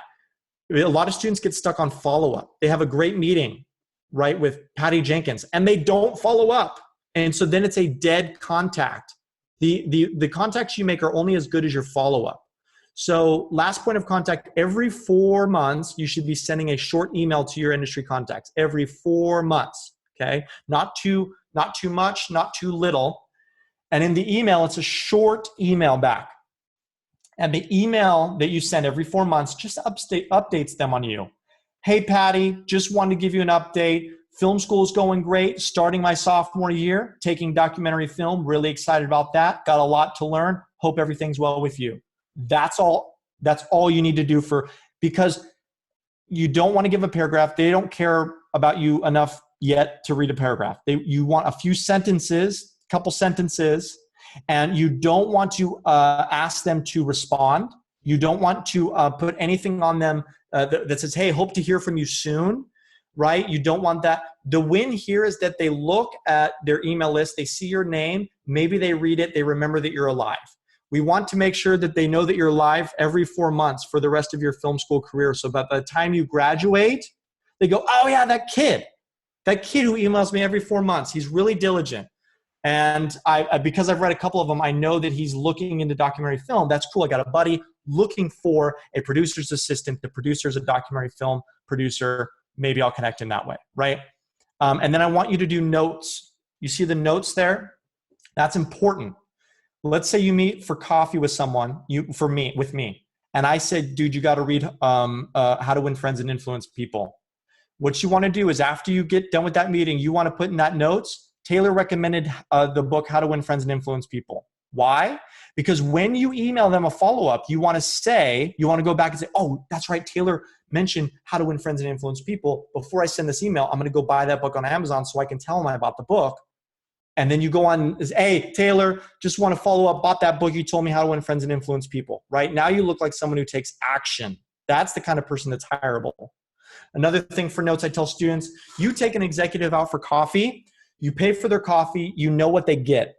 A lot of students get stuck on follow-up. They have a great meeting, right, with Patty Jenkins, and they don't follow up. And so then it's a dead contact. The contacts you make are only as good as your follow-up. So last point of contact, every 4 months, you should be sending a short email to your industry contacts. Every 4 months, okay? Not too much, not too little. And in the email, it's a short email back. And the email that you send every 4 months just updates them on you. Hey, Patty, just wanted to give you an update. Film school is going great. Starting my sophomore year, taking documentary film. Really excited about that. Got a lot to learn. Hope everything's well with you. That's all you need to do because you don't want to give a paragraph. They don't care about you enough yet to read a paragraph. You want a few sentences, couple sentences, and you don't want to ask them to respond. You don't want to put anything on them that says, hey, hope to hear from you soon. Right? You don't want that. The win here is that they look at their email list, they see your name, maybe they read it, they remember that you're alive. We want to make sure that they know that you're alive every 4 months for the rest of your film school career. So by the time you graduate, they go, oh yeah, that kid who emails me every 4 months, he's really diligent. And because I've read a couple of them, I know that he's looking into documentary film. That's cool. I got a buddy looking for a producer's assistant. The producer's a documentary film producer. Maybe I'll connect in that way, right? And then I want you to do notes. You see the notes there? That's important. Let's say you meet for coffee with someone, with me, and I said, dude, you got to read How to Win Friends and Influence People. What you want to do is after you get done with that meeting, you want to put in that notes, Taylor recommended the book, How to Win Friends and Influence People. Why? Because when you email them a follow-up, you want to go back and say, oh, that's right, Taylor mentioned How to Win Friends and Influence People. Before I send this email, I'm going to go buy that book on Amazon so I can tell them about the book. And then you go on, hey, Taylor, just want to follow up, bought that book. You told me How to Win Friends and Influence People, right? Now you look like someone who takes action. That's the kind of person that's hireable. Another thing for notes I tell students, you take an executive out for coffee, you pay for their coffee, you know what they get.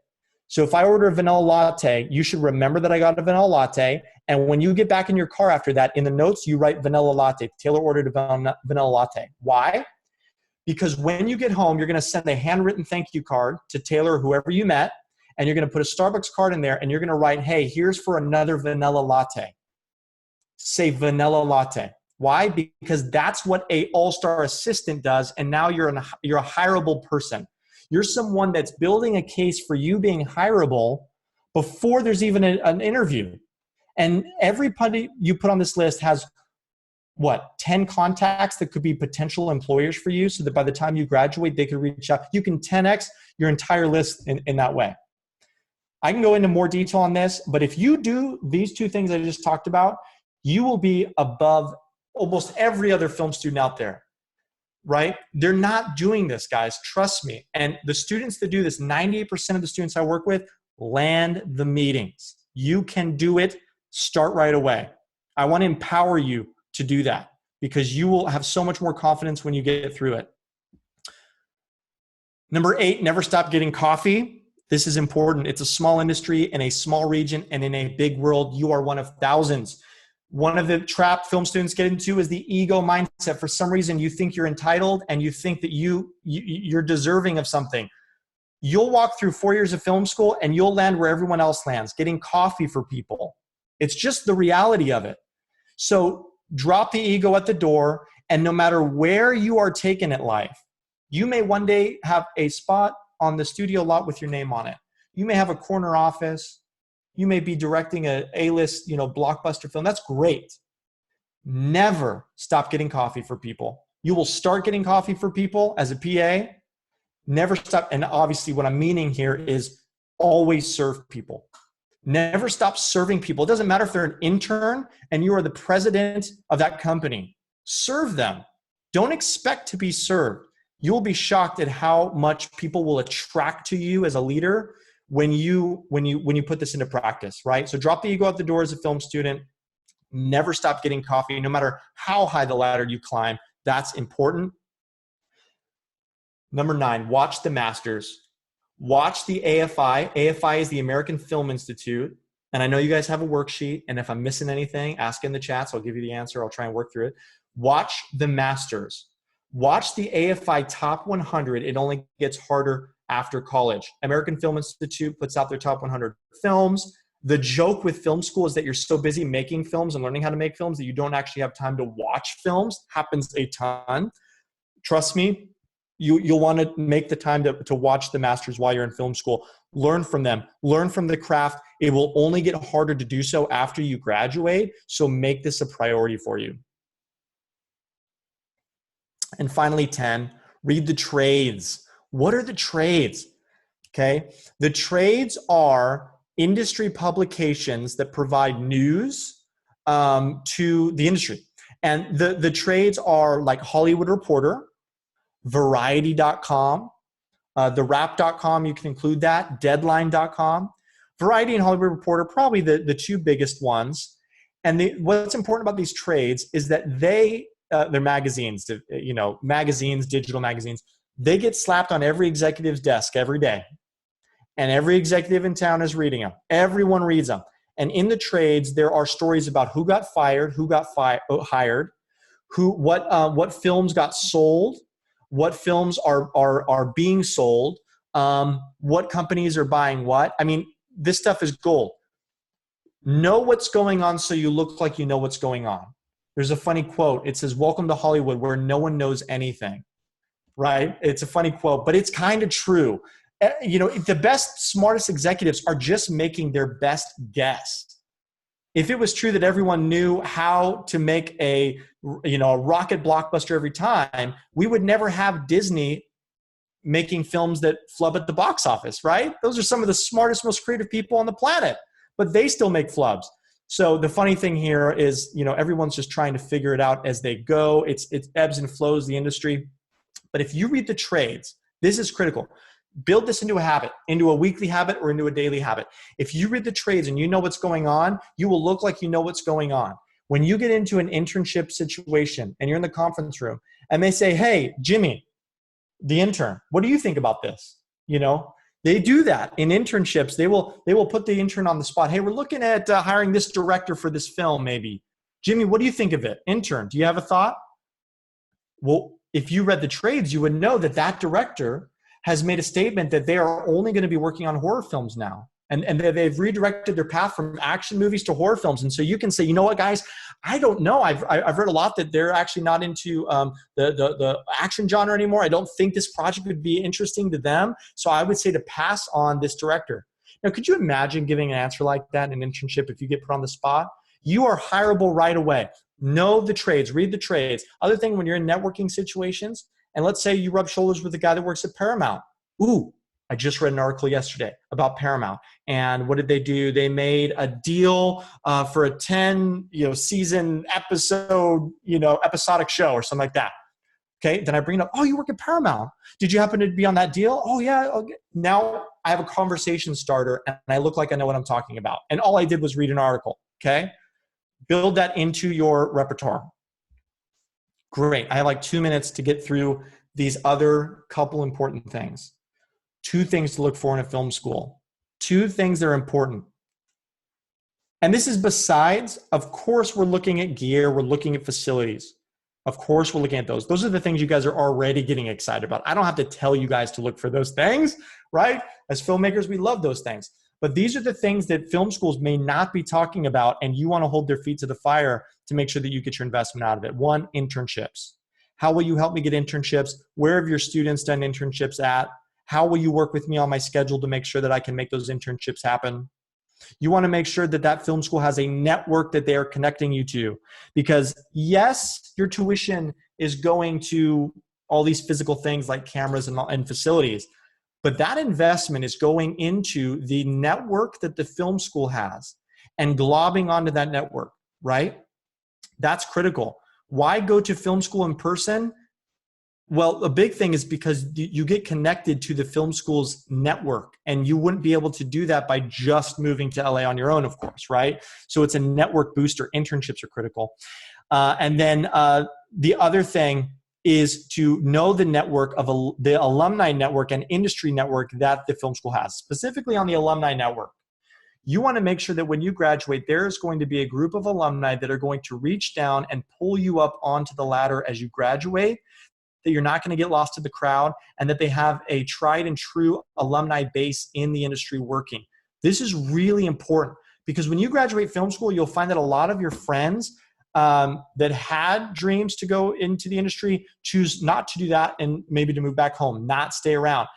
So if I order a vanilla latte, you should remember that I got a vanilla latte. And when you get back in your car after that, in the notes, you write vanilla latte. Taylor ordered a vanilla latte. Why? Because when you get home, you're going to send a handwritten thank you card to Taylor or whoever you met, and you're going to put a Starbucks card in there, and you're going to write, hey, here's for another vanilla latte. Say vanilla latte. Why? Because that's what a all-star assistant does, and now you're a hireable person. You're someone that's building a case for you being hireable before there's even an interview. And everybody you put on this list has, 10 contacts that could be potential employers for you, so that by the time you graduate, they could reach out. You can 10x your entire list in that way. I can go into more detail on this, but if you do these two things I just talked about, you will be above almost every other film student out there. Right? They're not doing this, guys. Trust me. And the students that do this, 98% of the students I work with land the meetings. You can do it. Start right away. I want to empower you to do that because you will have so much more confidence when you get through it. Number 8, never stop getting coffee. This is important. It's a small industry in a small region and in a big world. You are one of thousands. One of the trap film students get into is the ego mindset. For some reason, you think you're entitled and you think that you're deserving of something. You'll walk through 4 years of film school and you'll land where everyone else lands, getting coffee for people. It's just the reality of it. So drop the ego at the door, and no matter where you are taken at life, you may one day have a spot on the studio lot with your name on it. You may have a corner office. You may be directing a A-list, blockbuster film. That's great. Never stop getting coffee for people. You will start getting coffee for people as a PA. Never stop. And obviously what I'm meaning here is always serve people. Never stop serving people. It doesn't matter if they're an intern and you are the president of that company. Serve them. Don't expect to be served. You'll be shocked at how much people will attract to you as a leader when you put this into practice, right? So drop the ego out the door as a film student. Never stop getting coffee, no matter how high the ladder you climb. That's important. Number 9, watch the masters. Watch the AFI. AFI is the American Film Institute. And I know you guys have a worksheet. And if I'm missing anything, ask in the chats. I'll give you the answer. I'll try and work through it. Watch the masters. Watch the AFI Top 100. It only gets harder after college. American Film Institute puts out their top 100 films. The joke with film school is that you're so busy making films and learning how to make films that you don't actually have time to watch films. Happens a ton. Trust me, you'll want to make the time to watch the masters while you're in film school. Learn from them. Learn from the craft. It will only get harder to do so after you graduate, so make this a priority for you. And finally, 10, read the trades. What are the trades? Okay. The trades are industry publications that provide news to the industry. And the trades are like Hollywood Reporter, Variety.com, TheWrap.com, you can include that, Deadline.com. Variety and Hollywood Reporter, probably the two biggest ones. And what's important about these trades is that they're magazines, magazines, digital magazines. They get slapped on every executive's desk every day. And every executive in town is reading them. Everyone reads them. And in the trades, there are stories about who got fired, who got hired, what films got sold, what films are being sold, what companies are buying what. I mean, this stuff is gold. Know what's going on so you look like you know what's going on. There's a funny quote. It says, "Welcome to Hollywood, where no one knows anything." Right? It's a funny quote, but it's kind of true. The best, smartest executives are just making their best guess. If it was true that everyone knew how to make a rocket blockbuster every time, we would never have Disney making films that flub at the box office, right? Those are some of the smartest, most creative people on the planet, but they still make flubs. So the funny thing here is, everyone's just trying to figure it out as they go. It ebbs and flows, the industry. But if you read the trades, this is critical. Build this into a habit, into a weekly habit or into a daily habit. If you read the trades and you know what's going on, you will look like you know what's going on. When you get into an internship situation and you're in the conference room and they say, "Hey, Jimmy, the intern, what do you think about this?" They do that in internships. They will put the intern on the spot. Hey, we're looking at hiring this director for this film, maybe. Jimmy, what do you think of it? Intern, do you have a thought? Well, if you read the trades, you would know that that director has made a statement that they are only going to be working on horror films now. And they've redirected their path from action movies to horror films. And so you can say, you know what, guys, I don't know. I've heard a lot that they're actually not into the action genre anymore. I don't think this project would be interesting to them. So I would say to pass on this director. Now, could you imagine giving an answer like that in an internship if you get put on the spot? You are hireable right away. Know the trades, read the trades. Other thing, when you're in networking situations, and let's say you rub shoulders with the guy that works at Paramount. Ooh, I just read an article yesterday about Paramount. And what did they do? They made a deal for a 10 season episodic show or something like that. Okay, then I bring it up. Oh, you work at Paramount. Did you happen to be on that deal? Oh, yeah. Okay. Now I have a conversation starter and I look like I know what I'm talking about. And all I did was read an article. Okay, build that into your repertoire. Great. I have like 2 minutes to get through these other couple important things. 2 things to look for in a film school. 2 things that are important. And this is besides, of course, we're looking at gear. We're looking at facilities. Of course, we're looking at those. Those are the things you guys are already getting excited about. I don't have to tell you guys to look for those things, right? As filmmakers, we love those things. But these are the things that film schools may not be talking about, and you want to hold their feet to the fire to make sure that you get your investment out of it. 1, internships. How will you help me get internships? Where have your students done internships at? How will you work with me on my schedule to make sure that I can make those internships happen? You want to make sure that that film school has a network that they are connecting you to. Because yes, your tuition is going to all these physical things like cameras and facilities, but that investment is going into the network that the film school has and globbing onto that network, right? That's critical. Why go to film school in person? Well, a big thing is because you get connected to the film school's network, and you wouldn't be able to do that by just moving to LA on your own, of course, right? So it's a network booster. Internships are critical. And then the other thing is to know the network of the alumni network and industry network that the film school has, specifically on the alumni network. You want to make sure that when you graduate, there is going to be a group of alumni that are going to reach down and pull you up onto the ladder as you graduate, that you're not going to get lost to the crowd, and that they have a tried and true alumni base in the industry working. This is really important because when you graduate film school, you'll find that a lot of your friends that had dreams to go into the industry choose not to do that and maybe to move back home, not stay around.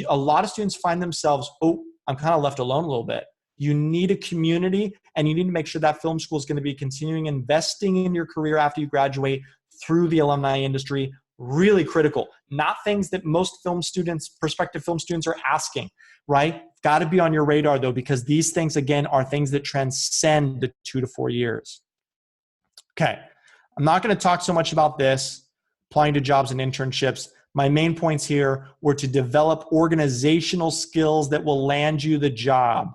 A lot of students find themselves, oh, I'm kind of left alone a little bit. You need a community, and you need to make sure that film school is going to be continuing investing in your career after you graduate through the alumni industry. Really critical. Not things that most film students, prospective film students, are asking, right? Got to be on your radar though, because these things, again, are things that transcend the 2 to 4 years. Okay. I'm not going to talk so much about this, applying to jobs and internships. My main points here were to develop organizational skills that will land you the job.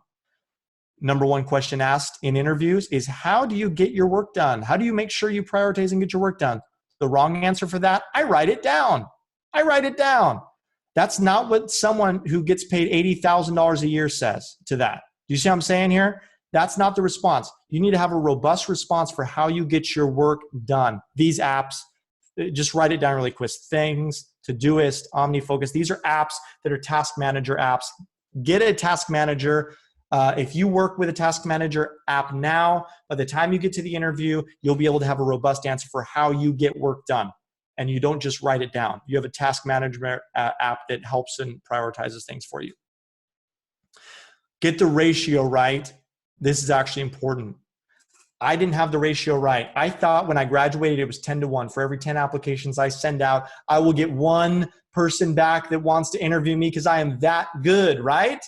Number 1 question asked in interviews is, how do you get your work done? How do you make sure you prioritize and get your work done? The wrong answer for that, I write it down. I write it down. That's not what someone who gets paid $80,000 a year says to that. Do you see what I'm saying here? That's not the response. You need to have a robust response for how you get your work done. These apps, just write it down really quick. Things, Todoist, OmniFocus, these are apps that are task manager apps. Get a task manager. If you work with a task manager app now, by the time you get to the interview, you'll be able to have a robust answer for how you get work done. And you don't just write it down. You have a task management app that helps and prioritizes things for you. Get the ratio right. This is actually important. I didn't have the ratio right. I thought when I graduated, it was 10 to 1. For every 10 applications I send out, I will get 1 person back that wants to interview me because I am that good, right?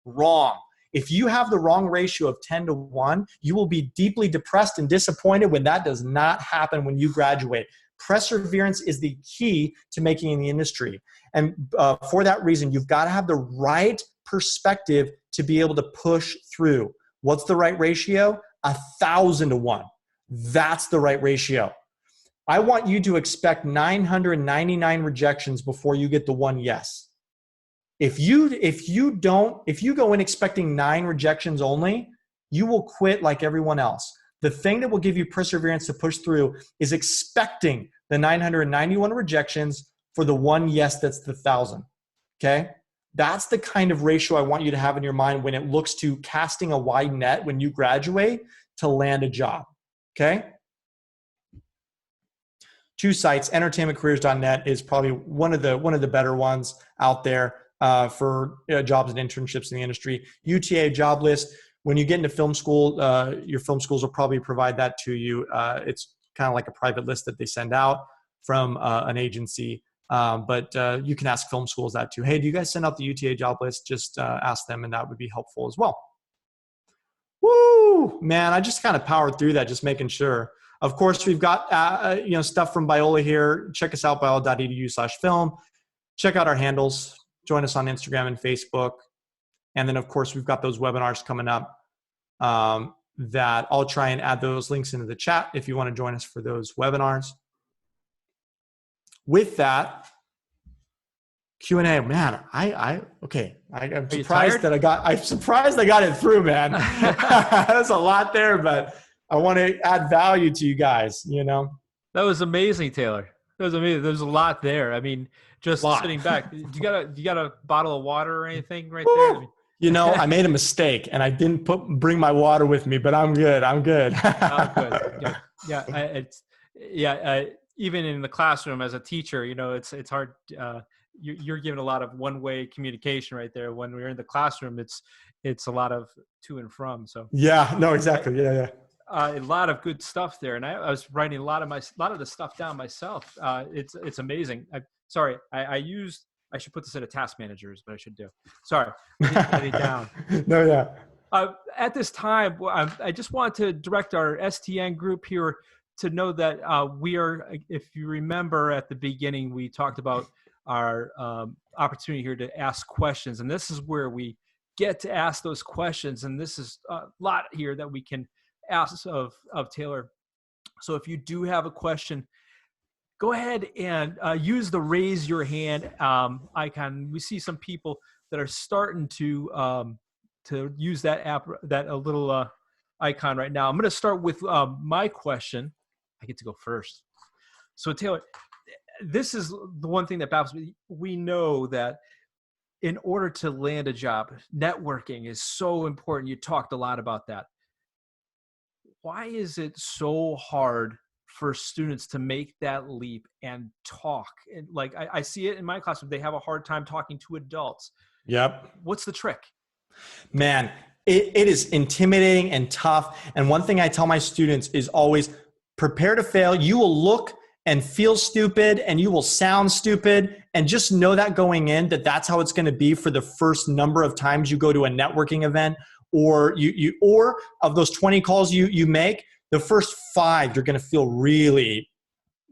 Wrong. If you have the wrong ratio of 10 to 1, you will be deeply depressed and disappointed when that does not happen when you graduate. Perseverance is the key to making in the industry. And for that reason, you've got to have the right perspective to be able to push through. What's the right ratio? 1,000 to 1. That's the right ratio. I want you to expect 999 rejections before you get the 1 yes. If you go in expecting 9 rejections only, you will quit like everyone else. The thing that will give you perseverance to push through is expecting the 991 rejections for the one yes that's the 1,000. Okay? That's the kind of ratio I want you to have in your mind when it looks to casting a wide net when you graduate to land a job. Okay? 2 sites, entertainmentcareers.net is probably one of the better ones out there for jobs and internships in the industry. UTA job list. When you get into film school, your film schools will probably provide that to you. It's kind of like a private list that they send out from an agency. But you can ask film schools that too. Hey, do you guys send out the UTA job list? Just ask them, and that would be helpful as well. Woo, man! I just kind of powered through that, just making sure. Of course, we've got stuff from Biola here. Check us out, biola.edu/film. Check out our handles. Join us on Instagram and Facebook. And then, of course, we've got those webinars coming up that I'll try and add those links into the chat if you want to join us for those webinars. With that, Q&A, man, I'm surprised that I got it through, man. That's a lot there, but I want to add value to you guys, That was amazing, Taylor. That was amazing. There's a lot there. I mean, just sitting back. Do you got a bottle of water or anything right there? I mean, I made a mistake and I didn't bring my water with me, but I'm good. Oh, good. Yeah. Even in the classroom as a teacher, it's hard. You're giving a lot of one-way communication right there. When we're in the classroom, it's a lot of to and from. So yeah, no, exactly. Yeah. A lot of good stuff there, and I was writing a lot of the stuff down myself. It's amazing. I should put this in a task manager, is what I should do. Sorry, I didn't write it down. No, yeah. At this time, I just want to direct our STN group here to know that we are, if you remember at the beginning, we talked about our opportunity here to ask questions. And this is where we get to ask those questions. And this is a lot here that we can ask of Taylor. So if you do have a question, go ahead and use the raise your hand icon. We see some people that are starting to use that app, that little icon right now. I'm going to start with my question. I get to go first. So Taylor, this is the one thing that baffles me. We know that in order to land a job, networking is so important. You talked a lot about that. Why is it so hard for students to make that leap and talk? And like I see it in my classroom, they have a hard time talking to adults. Yep. What's the trick? Man, it is intimidating and tough. And one thing I tell my students is always prepare to fail. You will look and feel stupid and you will sound stupid, and just know that going in, that's how it's going to be for the first number of times you go to a networking event, or or of those 20 calls you make, the first 5 you're going to feel really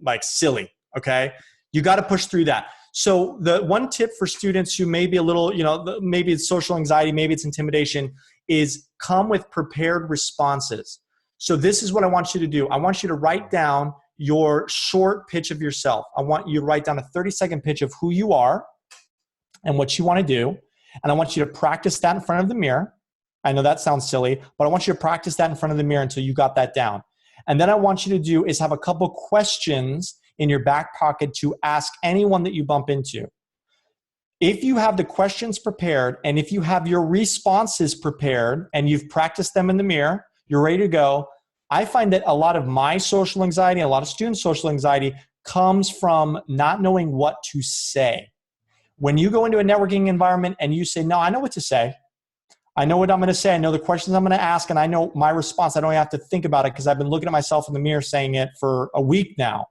like silly. Okay, you got to push through that. So the one tip for students who may be a little, maybe it's social anxiety, maybe it's intimidation, is come with prepared responses. So this is what I want you to do. I want you to write down your short pitch of yourself. I want you to write down a 30-second pitch of who you are and what you want to do. And I want you to practice that in front of the mirror. I know that sounds silly, but I want you to practice that in front of the mirror until you got that down. And then I want you to do is have a couple questions in your back pocket to ask anyone that you bump into. If you have the questions prepared and if you have your responses prepared and you've practiced them in the mirror, you're ready to go. I find that a lot of my social anxiety, a lot of students' social anxiety comes from not knowing what to say. When you go into a networking environment and you say, no, I know what to say. I know what I'm going to say. I know the questions I'm going to ask, and I know my response. I don't have to think about it because I've been looking at myself in the mirror saying it for a week now.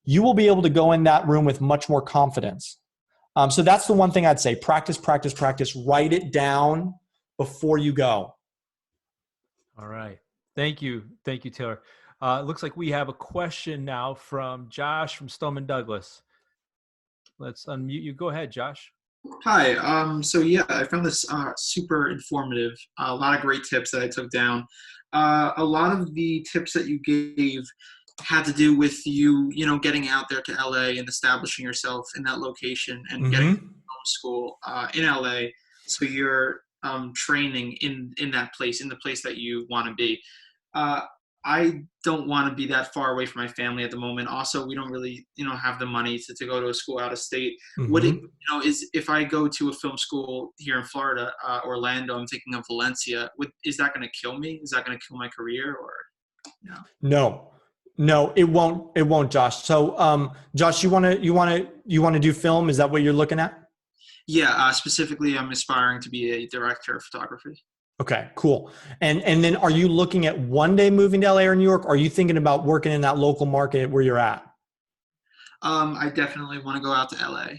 You will be able to go in that room with much more confidence. So that's the one thing I'd say. Practice, practice, practice. Write it down before you go. All right. Thank you. Thank you, Taylor. It looks like we have a question now from Josh from Stoneman Douglas. Let's unmute you. Go ahead, Josh. Hi. So yeah, I found this super informative. A lot of great tips that I took down. A lot of the tips that you gave had to do with you, getting out there to LA and establishing yourself in that location and getting school in LA, so you're training in that place, in the place that you want to be. I don't want to be that far away from my family at the moment. Also, we don't really, have the money to go to a school out of state. Would it, is if I go to a film school here in Florida, Orlando, I'm thinking of Valencia. Is that going to kill me? Is that going to kill my career, or no? No, it won't. It won't, Josh. So, Josh, you want to do film? Is that what you're looking at? Yeah, specifically, I'm aspiring to be a director of photography. Okay, cool. And then are you looking at one day moving to LA or New York? Or are you thinking about working in that local market where you're at? I definitely want to go out to LA.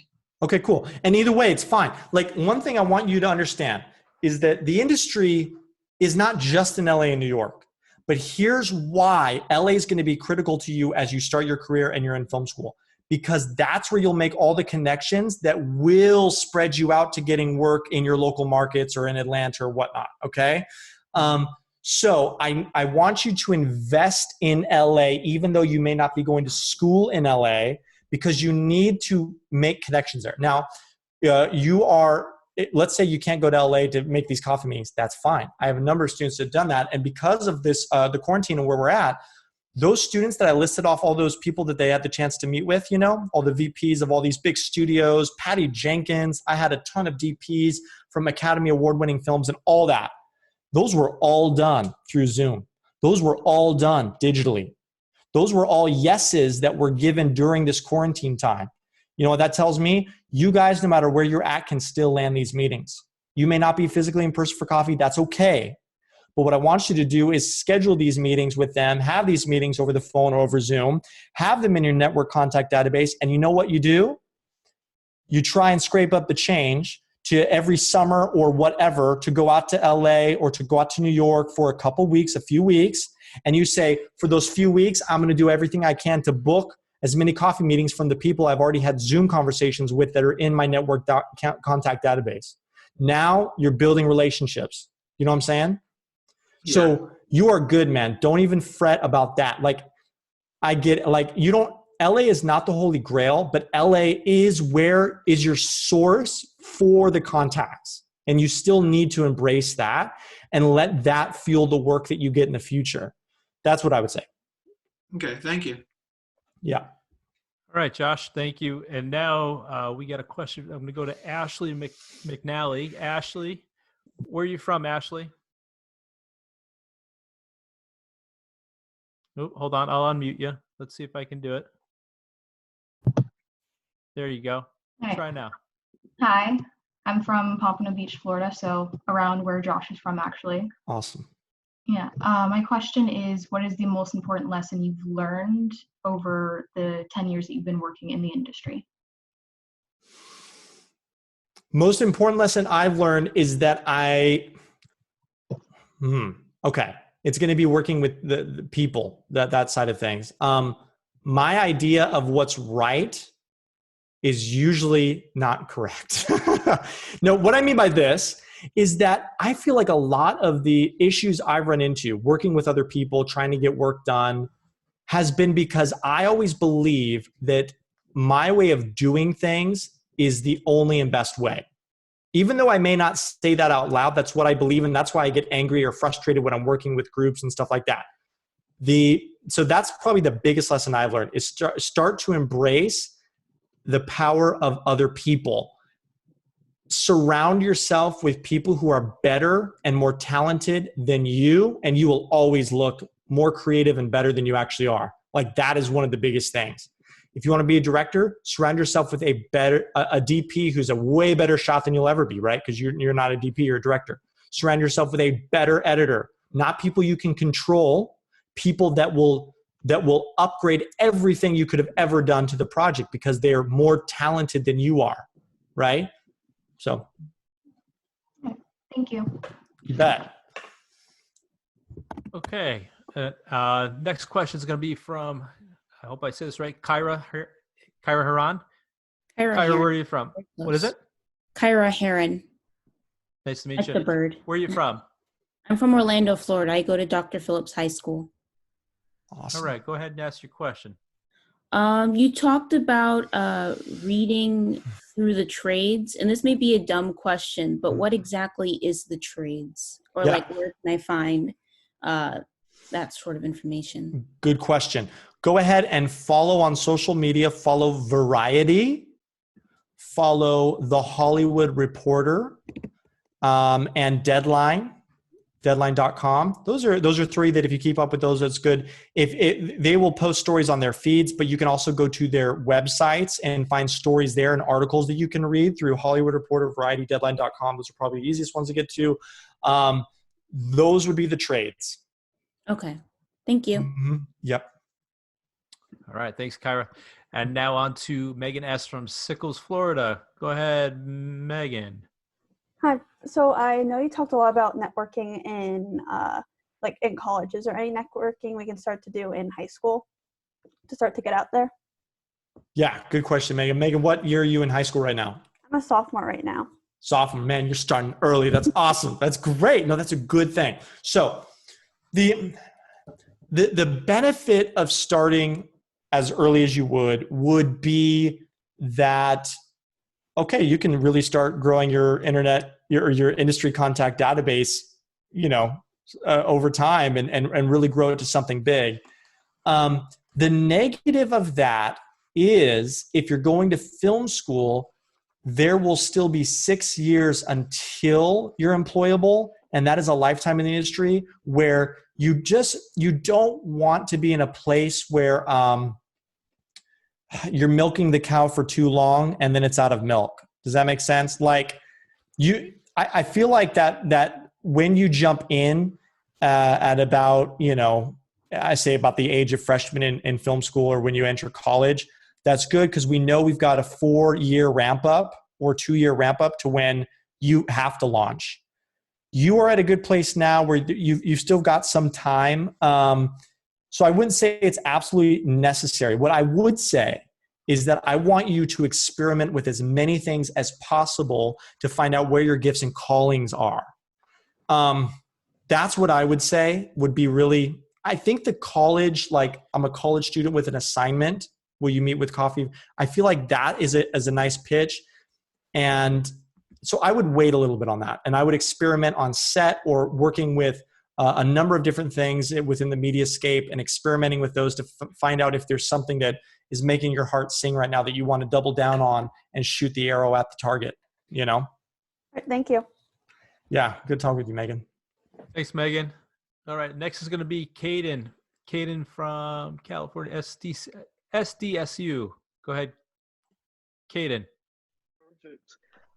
Okay, cool. And either way, it's fine. Like, one thing I want you to understand is that the industry is not just in LA and New York, but here's why LA is going to be critical to you as you start your career and you're in film school. Because that's where you'll make all the connections that will spread you out to getting work in your local markets or in Atlanta or whatnot, okay? So I want you to invest in LA, even though you may not be going to school in LA, because you need to make connections there. Now, let's say you can't go to LA to make these coffee meetings. That's fine. I have a number of students that have done that. And because of this, the quarantine and where we're at, those students that I listed off, all those people that they had the chance to meet with, all the VPs of all these big studios, Patty Jenkins, I had a ton of DPs from Academy Award-winning films and all that. Those were all done through Zoom. Those were all done digitally. Those were all yeses that were given during this quarantine time. You know what that tells me? You guys, no matter where you're at, can still land these meetings. You may not be physically in person for coffee. That's okay. But what I want you to do is schedule these meetings with them, have these meetings over the phone or over Zoom, have them in your network contact database. And you know what you do? You try and scrape up the change to every summer or whatever to go out to LA or to go out to New York for a couple weeks, a few weeks. And you say, for those few weeks, I'm going to do everything I can to book as many coffee meetings from the people I've already had Zoom conversations with that are in my network contact database. Now you're building relationships. You know what I'm saying? Yeah. So you are good, man. Don't even fret about that. Like, I get, like, LA is not the holy grail, but LA is your source for the contacts. And you still need to embrace that and let that fuel the work that you get in the future. That's what I would say. Okay. Thank you. Yeah. All right, Josh, thank you. And now we got a question. I'm going to go to Ashley McNally. Ashley, where are you from, Ashley? Oh, hold on. I'll unmute you. Let's see if I can do it. There you go. Hi. Try now. Hi, I'm from Pompano Beach, Florida, so around where Josh is from, actually. Awesome. Yeah. My question is, what is the most important lesson you've learned over the 10 years that you've been working in the industry? Most important lesson I've learned is that okay. It's going to be working with the people, that side of things. My idea of what's right is usually not correct. No, what I mean by this is that I feel like a lot of the issues I've run into working with other people, trying to get work done, has been because I always believe that my way of doing things is the only and best way. Even though I may not say that out loud, that's what I believe, and that's why I get angry or frustrated when I'm working with groups and stuff like that. So that's probably the biggest lesson I've learned is start to embrace the power of other people. Surround yourself with people who are better and more talented than you, and you will always look more creative and better than you actually are. Like, that is one of the biggest things. If you want to be a director, surround yourself with a DP who's a way better shot than you'll ever be, right? Because you're not a DP, you're a director. Surround yourself with a better editor, not people you can control, people that will upgrade everything you could have ever done to the project because they are more talented than you are, right? So. Thank you. You bet. Okay. Next question is going to be from, I hope I say this right, Kyra Haran. Kyra, where are you from? What is it? Kyra Heron. Nice to meet That's you. the bird. Where are you from? I'm from Orlando, Florida. I go to Dr. Phillips High School. Awesome. All right. Go ahead and ask your question. You talked about reading through the trades, and this may be a dumb question, but what exactly is the trades? Or like, where can I find that sort of information? Good question. Go ahead and follow on social media, follow Variety, follow The Hollywood Reporter, and Deadline.com. Those are three that if you keep up with those, that's good. They will post stories on their feeds, but you can also go to their websites and find stories there and articles that you can read through Hollywood Reporter, Variety, Deadline.com. Those are probably the easiest ones to get to. Those would be the trades. Okay. Thank you. Mm-hmm. Yep. All right. Thanks, Kyra. And now on to Megan S. from Sickles, Florida. Go ahead, Megan. Hi. So I know you talked a lot about networking in in college. Is there any networking we can start to do in high school to start to get out there? Yeah, good question, Megan. Megan, what year are you in high school right now? I'm a sophomore right now. Sophomore, man, you're starting early. That's awesome. That's great. No, that's a good thing. So the benefit of starting as early as you would be that, okay, you can really start growing your internet, your industry contact database, over time and really grow it to something big. The negative of that is if you're going to film school, there will still be 6 years until you're employable. And that is a lifetime in the industry where you don't want to be in a place where you're milking the cow for too long and then it's out of milk. Does that make sense? Like I feel like that when you jump in at about, I say about the age of freshman in film school or when you enter college, that's good because we know we've got a 4-year ramp up or 2-year ramp up to when you have to launch. You are at a good place now where you've still got some time. So I wouldn't say it's absolutely necessary. What I would say is that I want you to experiment with as many things as possible to find out where your gifts and callings are. That's what I would say would be really, I think the college, like I'm a college student with an assignment, will you meet with coffee? I feel like that is a nice pitch. And so I would wait a little bit on that. And I would experiment on set or working with a number of different things within the mediascape and experimenting with those to find out if there's something that is making your heart sing right now that you want to double down on and shoot the arrow at the target, Thank you. Yeah. Good talk with you, Megan. Thanks, Megan. All right. Next is going to be Caden. Caden from California, SDSU. Go ahead, Caden. Perfect.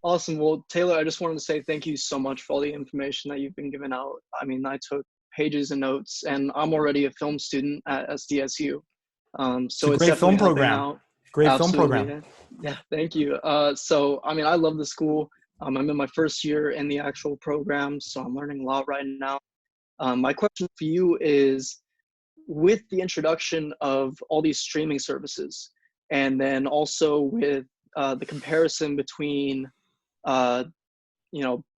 Awesome. Well, Taylor, I just wanted to say thank you so much for all the information that you've been giving out. I mean, I took pages and notes, and I'm already a film student at SDSU. So it's great film program. Out. Great Absolutely. film program. Yeah, thank you. So, I mean, I love the school. I'm in my first year in the actual program, so I'm learning a lot right now. My question for you is, with the introduction of all these streaming services, and then also with the comparison between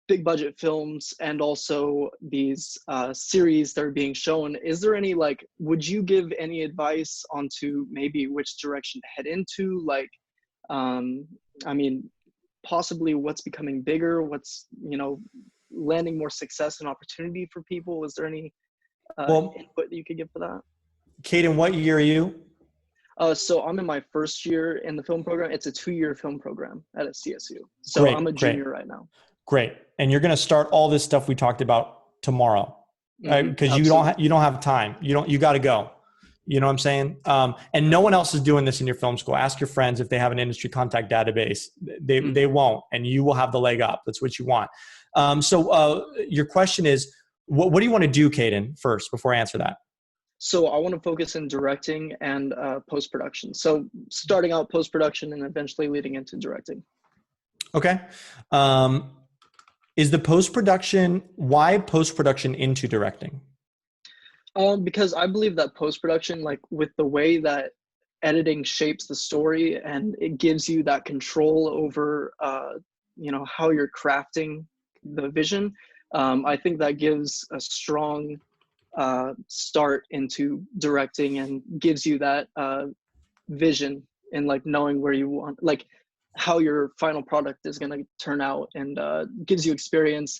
big budget films and also these series that are being shown, is there any, would you give any advice onto maybe which direction to head into? I mean, possibly what's becoming bigger, what's, landing more success and opportunity for people? Is there any input that you could give for that? Caden, what year are you? So I'm in my first year in the film program. It's a 2-year film program at SDSU. So Great, I'm a junior right now. Great. And you're going to start all this stuff we talked about tomorrow, right? Because you don't have time. You got to go. You know what I'm saying? And no one else is doing this in your film school. Ask your friends if they have an industry contact database. They won't, and you will have the leg up. That's what you want. So your question is, what do you want to do, Caden, first before I answer that? So I want to focus in directing and post-production. So starting out post-production and eventually leading into directing. Okay. Is the post-production, why post-production into directing? Because I believe that post-production, with the way that editing shapes the story and it gives you that control over, how you're crafting the vision, I think that gives a strong start into directing and gives you that vision and like knowing where you want, like how your final product is going to turn out, and gives you experience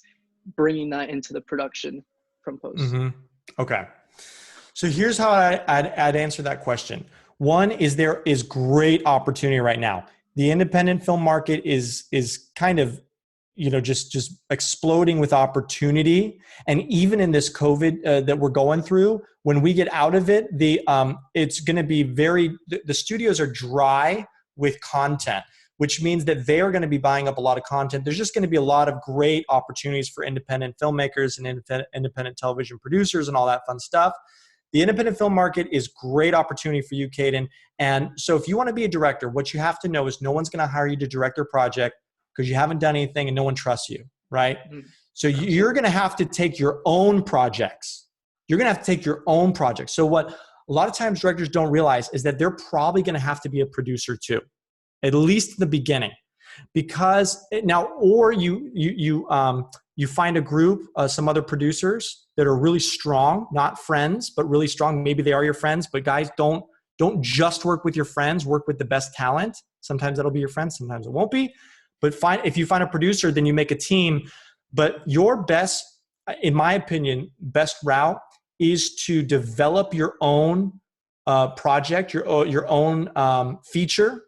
bringing that into the production from post. Mm-hmm. Okay. So here's how I'd answer that question. One is there is great opportunity right now. The independent film market is kind of, just exploding with opportunity. And even in this COVID that we're going through, when we get out of it, it's going to be the studios are dry with content, which means that they are going to be buying up a lot of content. There's just going to be a lot of great opportunities for independent filmmakers and independent television producers and all that fun stuff. The independent film market is great opportunity for you, Caden. And so if you want to be a director, what you have to know is no one's going to hire you to direct their project because you haven't done anything and no one trusts you, right? Mm-hmm. So you're going to have to take your own projects. You're going to have to take your own projects. So what a lot of times directors don't realize is that they're probably going to have to be a producer too, at least in the beginning. Because now, or you find a group, some other producers that are really strong, not friends, but really strong. Maybe they are your friends, but guys, don't just work with your friends, work with the best talent. Sometimes that'll be your friends, sometimes it won't be. But if you find a producer, then you make a team. But your best, in my opinion, best route is to develop your own project, your own feature.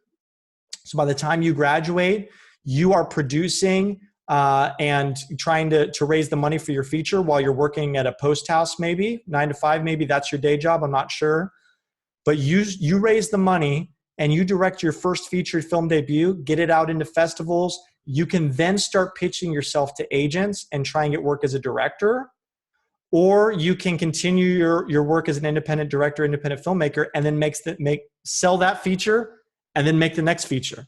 So by the time you graduate, you are producing and trying to raise the money for your feature while you're working at a post house, maybe 9 to 5, maybe that's your day job. I'm not sure. But you raise the money and you direct your first feature film debut, get it out into festivals. You can then start pitching yourself to agents and try and get work as a director. Or you can continue your work as an independent director, independent filmmaker, and then sell that feature and then make the next feature.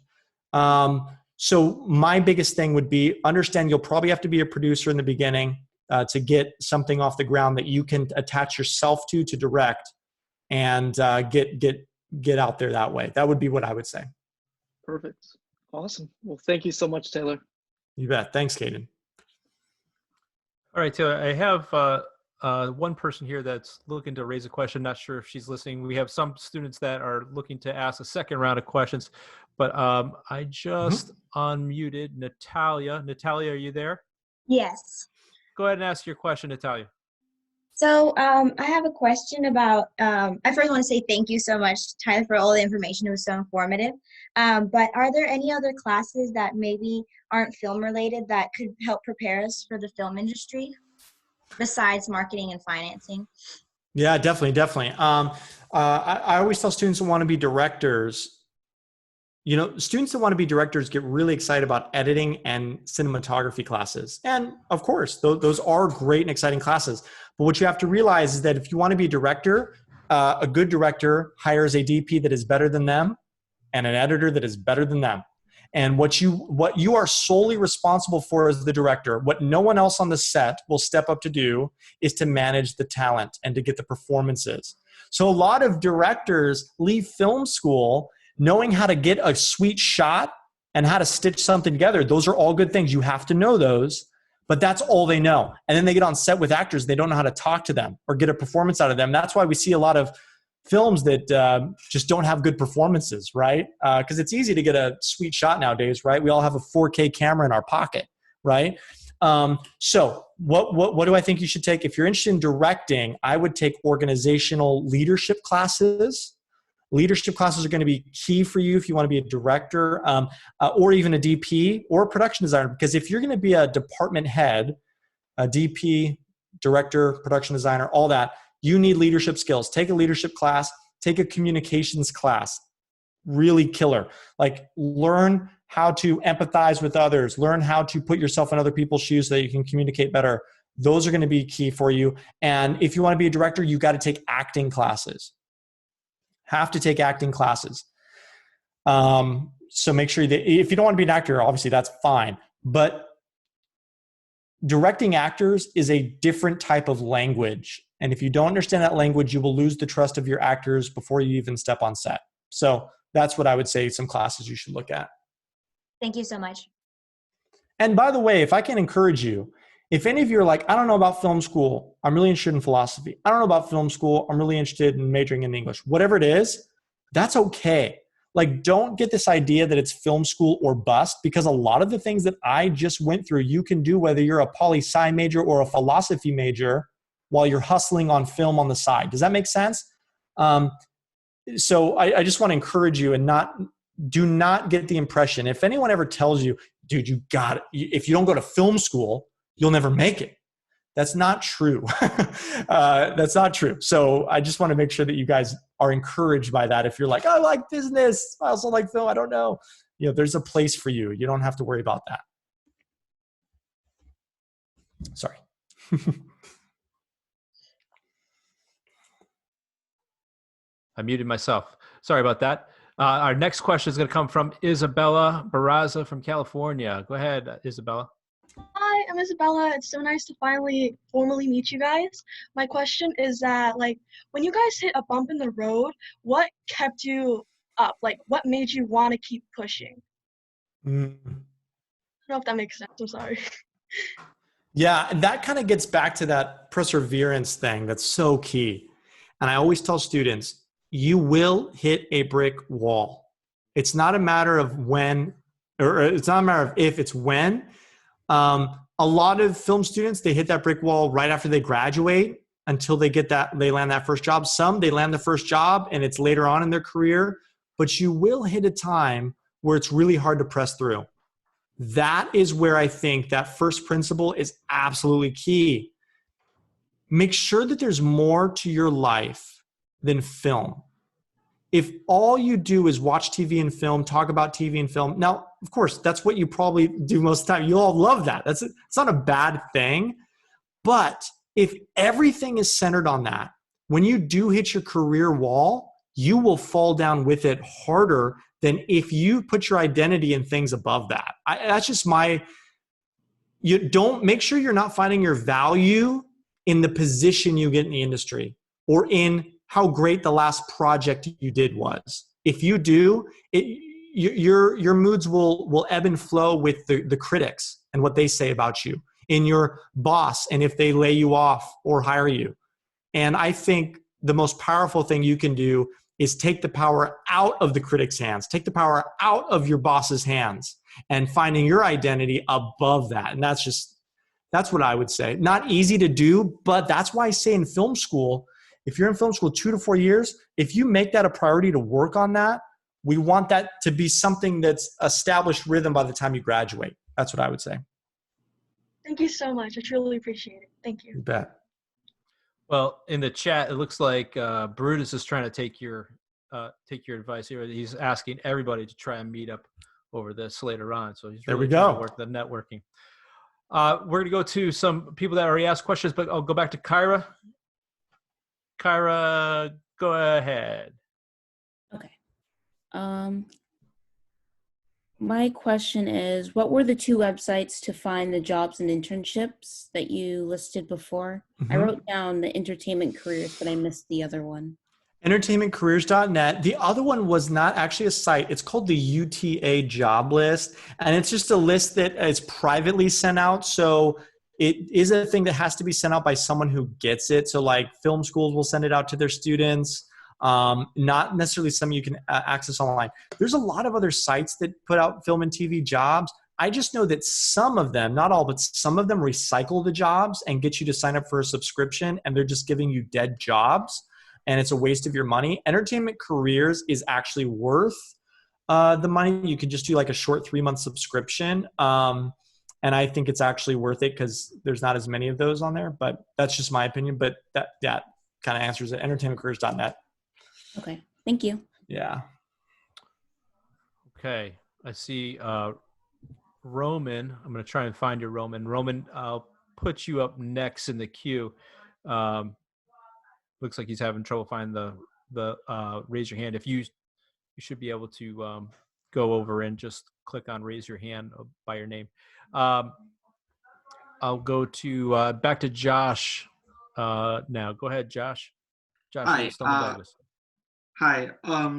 So my biggest thing would be understand you'll probably have to be a producer in the beginning to get something off the ground that you can attach yourself to direct and get out there that way. That would be what I would say. Perfect. Awesome. Well, thank you so much, Taylor. You bet. Thanks, Caden. All right, Taylor, I have one person here that's looking to raise a question. Not sure if she's listening. We have some students that are looking to ask a second round of questions, but I just unmuted Natalia. Natalia, are you there? Yes. Go ahead and ask your question, Natalia. So I have a question about, I first want to say thank you so much, Tyler, for all the information. It was so informative. But are there any other classes that maybe aren't film related that could help prepare us for the film industry besides marketing and financing? Yeah, definitely. I always tell students who want to be directors, students that want to be directors get really excited about editing and cinematography classes. And of course, those are great and exciting classes. But what you have to realize is that if you want to be a director, a good director hires a DP that is better than them and an editor that is better than them. And what you are solely responsible for as the director, what no one else on the set will step up to do, is to manage the talent and to get the performances. So a lot of directors leave film school knowing how to get a sweet shot and how to stitch something together. Those are all good things. You have to know those, but that's all they know. And then they get on set with actors. They don't know how to talk to them or get a performance out of them. That's why we see a lot of films that just don't have good performances, right? Because it's easy to get a sweet shot nowadays, right? We all have a 4K camera in our pocket, right? So what do I think you should take? If you're interested in directing, I would take organizational leadership classes. Leadership classes are going to be key for you if you want to be a director or even a DP or a production designer. Because if you're going to be a department head, a DP, director, production designer, all that, you need leadership skills. Take a leadership class, take a communications class, really killer. Like learn how to empathize with others, learn how to put yourself in other people's shoes so that you can communicate better. Those are going to be key for you. And if you want to be a director, you got to take acting classes. Have to take acting classes. So make sure that if you don't want to be an actor, obviously that's fine. But directing actors is a different type of language. And if you don't understand that language, you will lose the trust of your actors before you even step on set. So that's what I would say some classes you should look at. Thank you so much. And by the way, if I can encourage you, if any of you are like, I don't know about film school, I'm really interested in philosophy. I don't know about film school, I'm really interested in majoring in English. Whatever it is, That's okay. Like, don't get this idea that it's film school or bust, because a lot of the things that I just went through, you can do whether you're a poli-sci major or a philosophy major while you're hustling on film on the side. Does that make sense? So I just want to encourage you, and do not get the impression, if anyone ever tells you, dude, if you don't go to film school, you'll never make it. That's not true. That's not true. So I just want to make sure that you guys are encouraged by that. If you're like, I like business, I also like film, I don't know. There's a place for you. You don't have to worry about that. Sorry. I muted myself. Sorry about that. Our next question is going to come from Isabella Barraza from California. Go ahead, Isabella. Hi, I'm Isabella. It's so nice to finally formally meet you guys. My question is that, like, when you guys hit a bump in the road, what kept you up? Like, what made you want to keep pushing? I don't know if that makes sense. I'm sorry. Yeah, and that kind of gets back to that perseverance thing that's so key. And I always tell students, you will hit a brick wall. It's not a matter of when, or it's not a matter of if, it's when. A lot of film students, they hit that brick wall right after they graduate until they land that first job. Some, they land the first job and it's later on in their career, but you will hit a time where it's really hard to press through. That is where I think that first principle is absolutely key. Make sure that there's more to your life than film. If all you do is watch TV and film, talk about TV and film, now, of course, that's what you probably do most of the time. You all love that. It's not a bad thing. But if everything is centered on that, when you do hit your career wall, you will fall down with it harder than if you put your identity in things above that. That's just make sure you're not finding your value in the position you get in the industry or in how great the last project you did was. If you do, your moods will ebb and flow with the critics and what they say about you, in your boss, and if they lay you off or hire you. And I think the most powerful thing you can do is take the power out of the critics' hands, take the power out of your boss's hands, and finding your identity above that. And that's what I would say. Not easy to do, but that's why I say in film school, if you're in film school 2 to 4 years, if you make that a priority to work on that, we want that to be something that's established rhythm by the time you graduate. That's what I would say. Thank you so much. I truly appreciate it. Thank you. You bet. Well, in the chat, it looks like Brutus is trying to take your advice here. He's asking everybody to try and meet up over this later on. So he's really trying to work the networking. We're going to go to some people that already asked questions, but I'll go back to Kyra. Kyra, go ahead. Okay. My question is, what were the 2 websites to find the jobs and internships that you listed before? I wrote down the entertainment careers, but I missed the other one. Entertainmentcareers.net. The other one was not actually a site. It's called the UTA job list. And it's just a list that is privately sent out. So it is a thing that has to be sent out by someone who gets it. So like film schools will send it out to their students. Not necessarily something you can access online. There's a lot of other sites that put out film and TV jobs. I just know that some of them, not all, but some of them recycle the jobs and get you to sign up for a subscription, and they're just giving you dead jobs, and it's a waste of your money. Entertainment Careers is actually worth the money. You could just do like a short 3-month subscription. And I think it's actually worth it because there's not as many of those on there, but that's just my opinion. But that kind of answers it. Entertainmentcareers.net. Okay, thank you. Yeah. Okay, I see Roman. I'm going to try and find you, Roman. Roman, I'll put you up next in the queue. Looks like he's having trouble finding the raise your hand. If you should be able to go over and just click on raise your hand by your name. I'll go to back to Josh now. Go ahead, Josh. Josh, Hi. Douglas. Hi.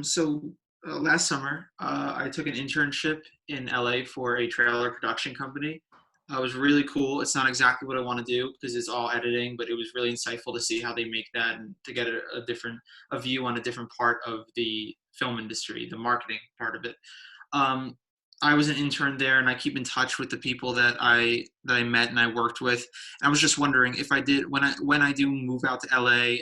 So last summer, I took an internship in LA for a trailer production company. It was really cool. It's not exactly what I want to do because it's all editing, but it was really insightful to see how they make that and to get a view on a different part of the film industry, the marketing part of it. I was an intern there, and I keep in touch with the people that I met and I worked with. And I was just wondering if I did when I do move out to LA,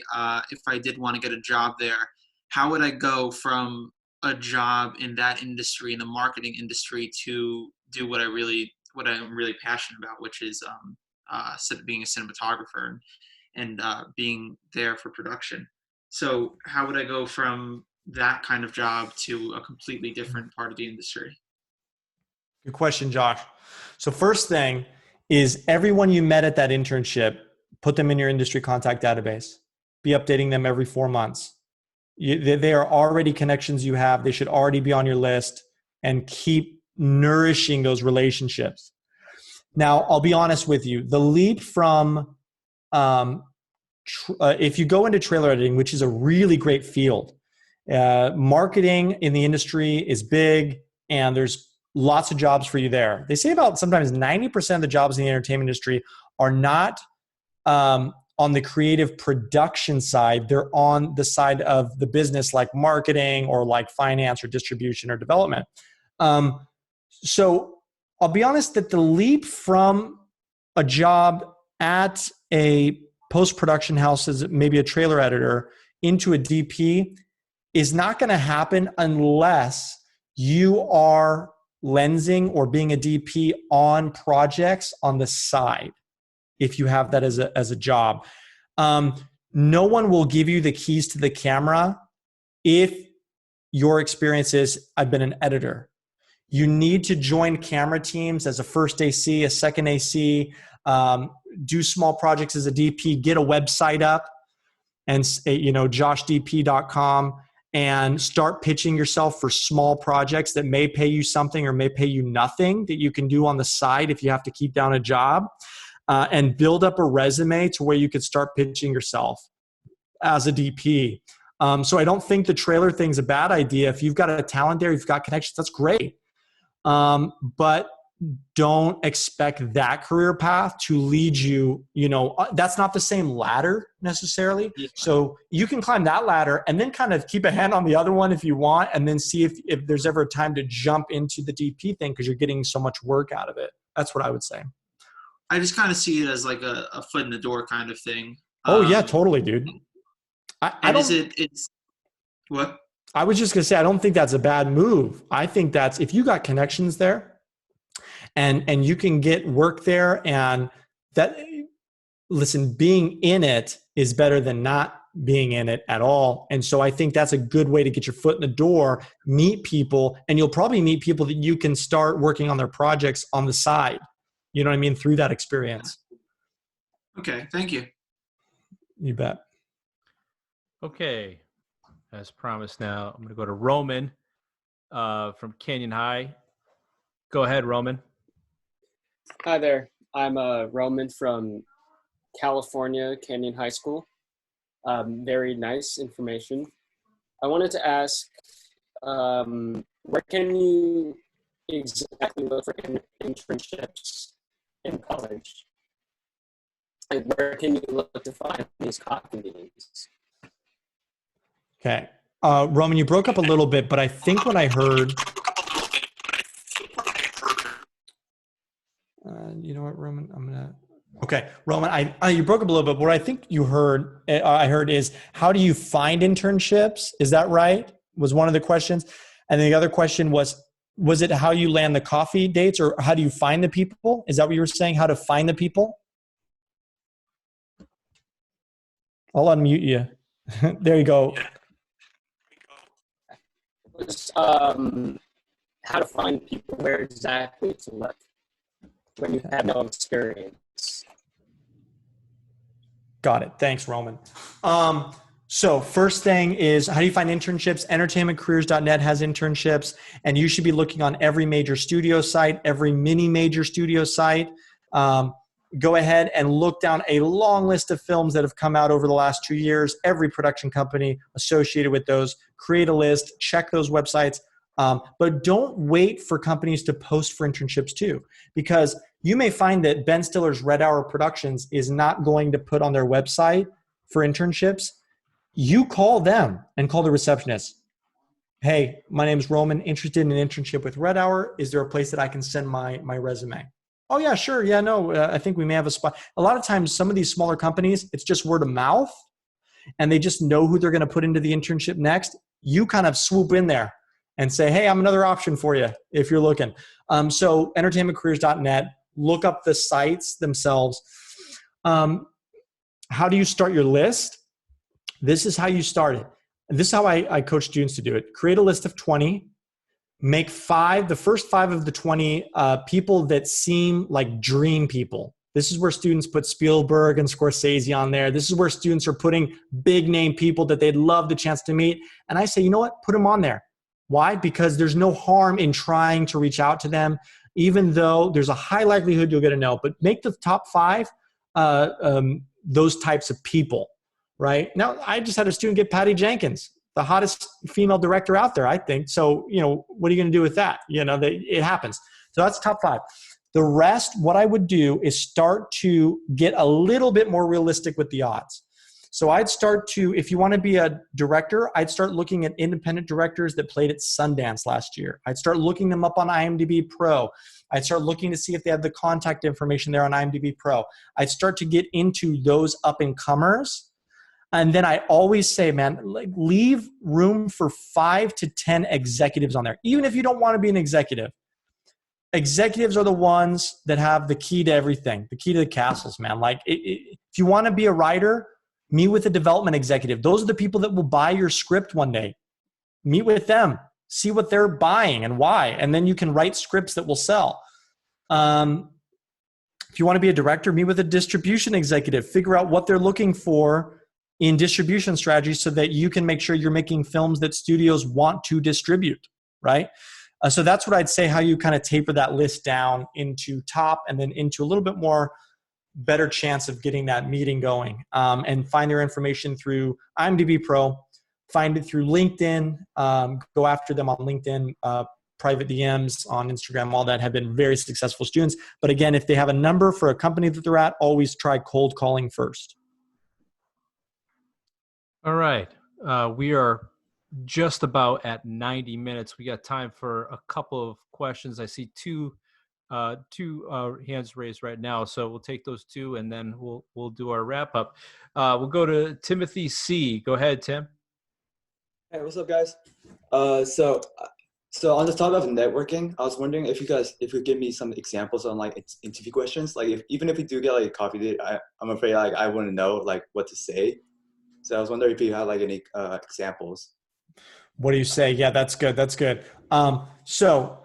if I did want to get a job there, how would I go from a job in that industry, in the marketing industry, to do what I'm really passionate about, which is being a cinematographer and being there for production. So how would I go from that kind of job to a completely different part of the industry? Good question, Josh. So first thing is everyone you met at that internship, put them in your industry contact database. Be updating them every 4 months. They are already connections you have. They should already be on your list, and keep nourishing those relationships. Now, I'll be honest with you. The leap from, if you go into trailer editing, which is a really great field, marketing in the industry is big, and there's lots of jobs for you there. They say about sometimes 90% of the jobs in the entertainment industry are not on the creative production side. They're on the side of the business, like marketing or like finance or distribution or development. So I'll be honest that the leap from a job at a post-production house as maybe a trailer editor into a DP is not going to happen unless you are lensing or being a DP on projects on the side. If you have that as a job, no one will give you the keys to the camera if your experience is, I've been an editor. You need to join camera teams as a first AC, a second AC, do small projects as a DP, get a website up and, joshdp.com, and start pitching yourself for small projects that may pay you something or may pay you nothing that you can do on the side if you have to keep down a job, and build up a resume to where you could start pitching yourself as a DP. So I don't think the trailer thing's a bad idea. If you've got a talent there, you've got connections, that's great. But don't expect that career path to lead you, that's not the same ladder necessarily. Yeah. So you can climb that ladder and then kind of keep a hand on the other one if you want, and then see if there's ever a time to jump into the DP thing because you're getting so much work out of it. That's what I would say. I just kind of see it as like a foot in the door kind of thing. Oh yeah, totally, dude. It's what? I was just going to say, I don't think that's a bad move. I think that's, if you got connections there and you can get work there, and that, listen, being in it is better than not being in it at all. And so I think that's a good way to get your foot in the door, meet people, and you'll probably meet people that you can start working on their projects on the side. You know what I mean? Through that experience. Okay. Thank you. You bet. Okay. As promised now, I'm going to go to Roman from Canyon High. Go ahead, Roman. Hi there. I'm Roman from California, Canyon High School. Very nice information. I wanted to ask, where can you exactly look for internships in college? Like, where can you look to find these coffee meetings? Okay. Roman, you broke up a little bit, but I think what I heard, you know what, Roman, okay, Roman, you broke up a little bit. What I think I heard is, how do you find internships? Is that right? Was one of the questions. And then the other question was it how you land the coffee dates, or how do you find the people? Is that what you were saying? How to find the people? I'll unmute you. There you go. How to find people, where exactly to look when you have no experience. Got it. Thanks, Roman. So first thing is, how do you find internships? Entertainmentcareers.net has internships, and you should be looking on every major studio site, every mini major studio site. Go ahead and look down a long list of films that have come out over the last 2 years, every production company associated with those. Create a list, check those websites, but don't wait for companies to post for internships too, because You may find that Ben Stiller's Red Hour Productions is not going to put on their website for internships. You call them and call the receptionist. Hey, my name is Roman, interested in an internship with Red Hour. Is there a place that I can send my resume? Oh yeah, sure. Yeah, no, I think we may have a spot. A lot of times, some of these smaller companies, it's just word of mouth and they just know who they're going to put into the internship next. You kind of swoop in there and say, hey, I'm another option for you if you're looking. So entertainmentcareers.net, look up the sites themselves. How do you start your list? This is how you start it. This is how I coach students to do it. Create a list of 20. Make the first 5 of the 20 people that seem like dream people. This is where students put Spielberg and Scorsese on there. This is where students are putting big name people that they'd love the chance to meet. And I say, you know what? Put them on there. Why? Because there's no harm in trying to reach out to them, even though there's a high likelihood you'll get a no. But make the top 5 those types of people, right? Now, I just had a student get Patty Jenkins, the hottest female director out there, I think. So, what are you going to do with that? It happens. So that's top 5. The rest, what I would do is start to get a little bit more realistic with the odds. So I'd start to, if you want to be a director, I'd start looking at independent directors that played at Sundance last year. I'd start looking them up on IMDb Pro. I'd start looking to see if they have the contact information there on IMDb Pro. I'd start to get into those up-and-comers. And then I always say, man, leave room for 5 to 10 executives on there, even if you don't want to be an executive. Executives are the ones that have the key to everything, the key to the castles, man. If you want to be a writer, meet with a development executive. Those are the people that will buy your script one day. Meet with them, see what they're buying and why, and then you can write scripts that will sell. If you want to be a director, meet with a distribution executive. Figure out what they're looking for in distribution strategies so that you can make sure you're making films that studios want to distribute, right? So that's what I'd say, how you kind of taper that list down into top and then into a little bit more better chance of getting that meeting going, and find their information through IMDb Pro, find it through LinkedIn, go after them on LinkedIn, private DMs on Instagram, all that have been very successful students. But again, if they have a number for a company that they're at, always try cold calling first. All right. We are just about at 90 minutes. We got time for a couple of questions. I see two hands raised right now, so we'll take those 2 and then we'll do our wrap up. We'll go to Timothy C. Go ahead, Tim. Hey, what's up, guys? So on the topic of networking, I was wondering if you could give me some examples on interview questions. Even if we do get a coffee date, I'm afraid I wouldn't know what to say. So I was wondering if you had any examples. What do you say? Yeah, that's good. That's good. So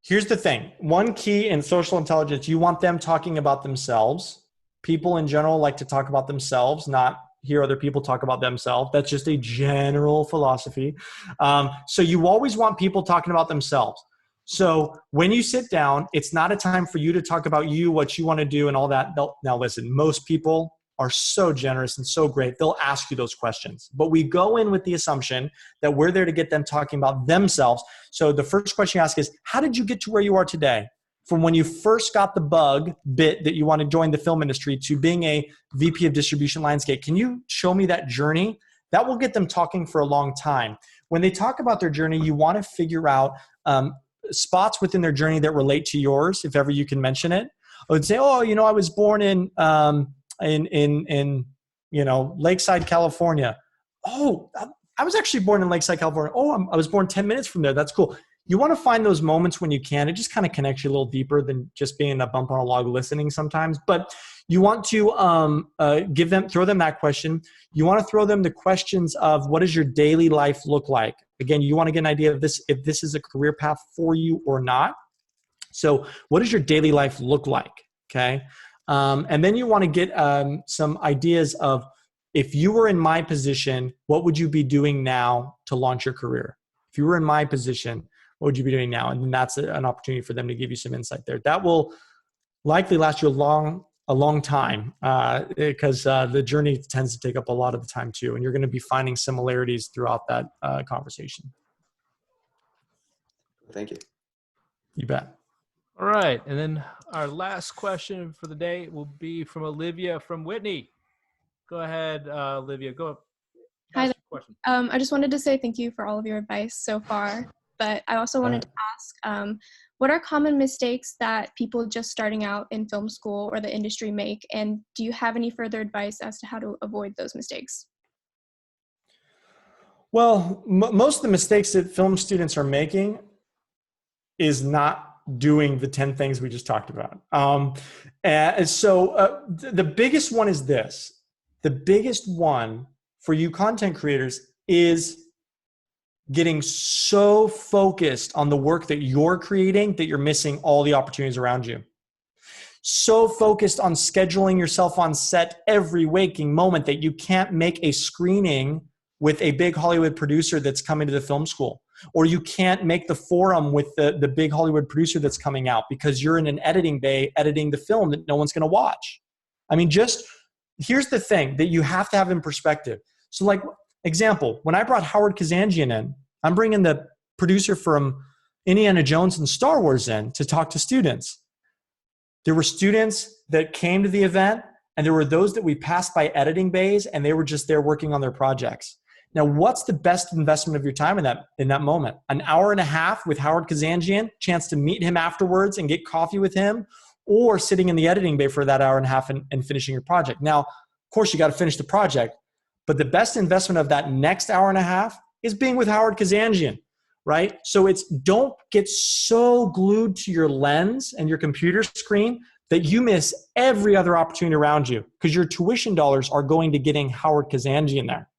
here's the thing. One key in social intelligence, you want them talking about themselves. People in general like to talk about themselves, not hear other people talk about themselves. That's just a general philosophy. So you always want people talking about themselves. So when you sit down, it's not a time for you to talk about you, what you want to do and all that. Now listen, most people are so generous and so great. They'll ask you those questions, but we go in with the assumption that we're there to get them talking about themselves. So the first question you ask is, how did you get to where you are today? From when you first got the bug bit that you want to join the film industry to being a VP of distribution landscape. Can you show me that journey? That will get them talking for a long time. When they talk about their journey, you want to figure out spots within their journey that relate to yours, if ever you can mention it. I would say, I was born in Lakeside, California. Oh, I was actually born in Lakeside, California. Oh, I was born 10 minutes from there. That's cool. You want to find those moments when you can. It just kind of connects you a little deeper than just being a bump on a log listening sometimes. But you want to throw them that question. You want to throw them the questions of, what does your daily life look like? Again, you want to get an idea of this, if this is a career path for you or not. So what does your daily life look like? Okay. And then you want to get some ideas of, if you were in my position, what would you be doing now to launch your career? If you were in my position, what would you be doing now? And then that's an opportunity for them to give you some insight there. That will likely last you a long time because the journey tends to take up a lot of the time too. And you're going to be finding similarities throughout that conversation. Thank you. You bet. All right. And then our last question for the day will be from Olivia from Whitney. Go ahead, Olivia. Go Hi ask there. your question. I just wanted to say thank you for all of your advice so far, but I also wanted to ask, what are common mistakes that people just starting out in film school or the industry make, and do you have any further advice as to how to avoid those mistakes? Well, most of the mistakes that film students are making is not doing the 10 things we just talked about. The biggest one is this. The biggest one for you content creators is getting so focused on the work that you're creating that you're missing all the opportunities around you. So focused on scheduling yourself on set every waking moment that you can't make a screening with a big Hollywood producer that's coming to the film school, or you can't make the forum with the big Hollywood producer that's coming out because you're in an editing bay editing the film that no one's going to watch. I mean, just here's the thing that you have to have in perspective. So like, example, when I brought Howard Kazanjian in, I'm bringing the producer from Indiana Jones and Star Wars in to talk to students. There were students that came to the event, and there were those that we passed by editing bays, and they were just there working on their projects. Now, what's the best investment of your time in that moment? An hour and a half with Howard Kazanjian, chance to meet him afterwards and get coffee with him, or sitting in the editing bay for that hour and a half and finishing your project. Now, of course, you got to finish the project, but the best investment of that next hour and a half is being with Howard Kazanjian, right? So it's don't get so glued to your lens and your computer screen that you miss every other opportunity around you, because your tuition dollars are going to getting Howard Kazanjian there.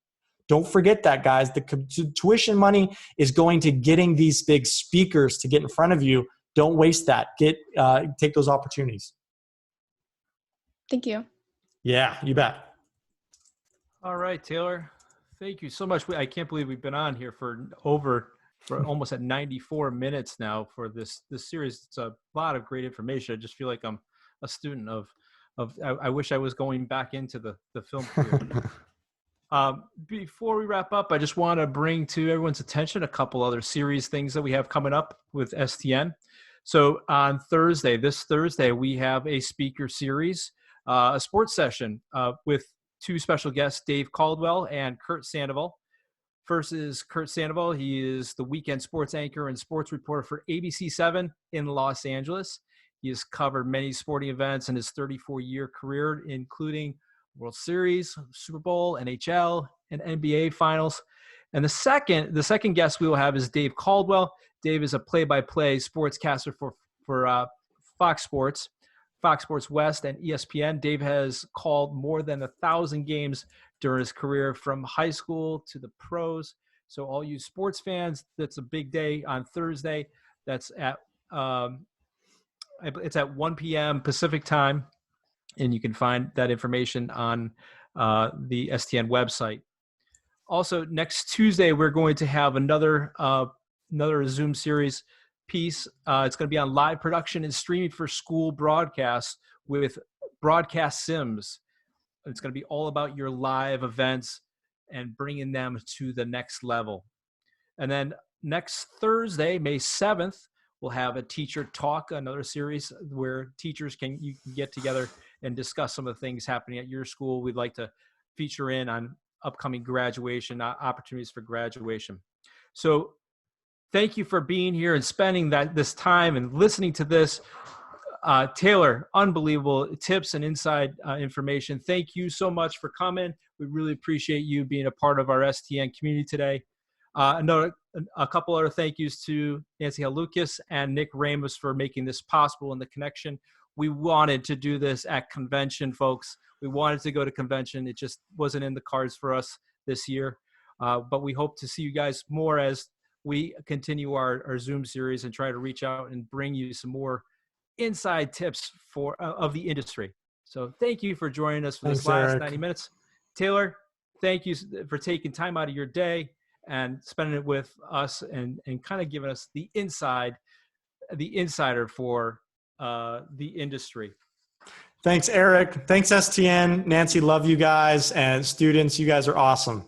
Don't forget that, guys. The tuition money is going to getting these big speakers to get in front of you. Don't waste that. Take those opportunities. Thank you. Yeah, you bet. All right, Taylor. Thank you so much. I can't believe we've been on here for almost at 94 minutes now for this series. It's a lot of great information. I just feel like I'm a student of I wish I was going back into the film career. Before we wrap up, I just want to bring to everyone's attention a couple other series things that we have coming up with STN. So on this Thursday, we have a speaker series, a sports session with two special guests, Dave Caldwell and Kurt Sandoval. First is Kurt Sandoval. He is the weekend sports anchor and sports reporter for ABC7 in Los Angeles. He has covered many sporting events in his 34-year career, including World Series, Super Bowl, NHL, and NBA finals. And the second guest we will have is Dave Caldwell. Dave is a play-by-play sportscaster for Fox Sports West, and ESPN. Dave has called more than 1,000 games during his career, from high school to the pros. So all you sports fans, that's a big day on Thursday. That's at it's at 1 p.m. Pacific time. And you can find that information on the STN website. Also, next Tuesday, we're going to have another Zoom series piece. It's going to be on live production and streaming for school broadcasts with Broadcast Sims. It's going to be all about your live events and bringing them to the next level. And then next Thursday, May 7th, we'll have a teacher talk, another series where teachers can get together and discuss some of the things happening at your school. We'd like to feature in on upcoming graduation, opportunities for graduation. So thank you for being here and spending this time and listening to this. Taylor, unbelievable tips and inside information. Thank you so much for coming. We really appreciate you being a part of our STN community today. A couple other thank yous to Nancy Halukas and Nick Ramos for making this possible and the connection. We wanted to do this at convention, folks. We wanted to go to convention. It just wasn't in the cards for us this year. But we hope to see you guys more as we continue our Zoom series and try to reach out and bring you some more inside tips of the industry. So thank you for joining us for this last 90 minutes. Taylor, thank you for taking time out of your day and spending it with us and kind of giving us the insider for the industry. Thanks, Eric. Thanks, STN. Nancy, love you guys. And students, you guys are awesome.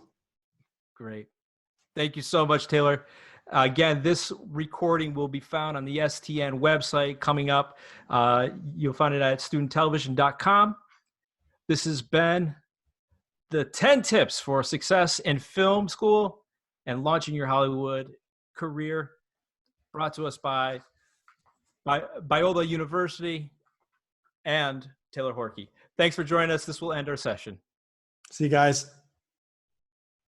Great. Thank you so much, Taylor. Again, this recording will be found on the STN website coming up. You'll find it at studenttelevision.com. This has been the 10 tips for success in film school and launching your Hollywood career, brought to us by Biola University and Taylor Horky. Thanks for joining us. This will end our session. See you guys.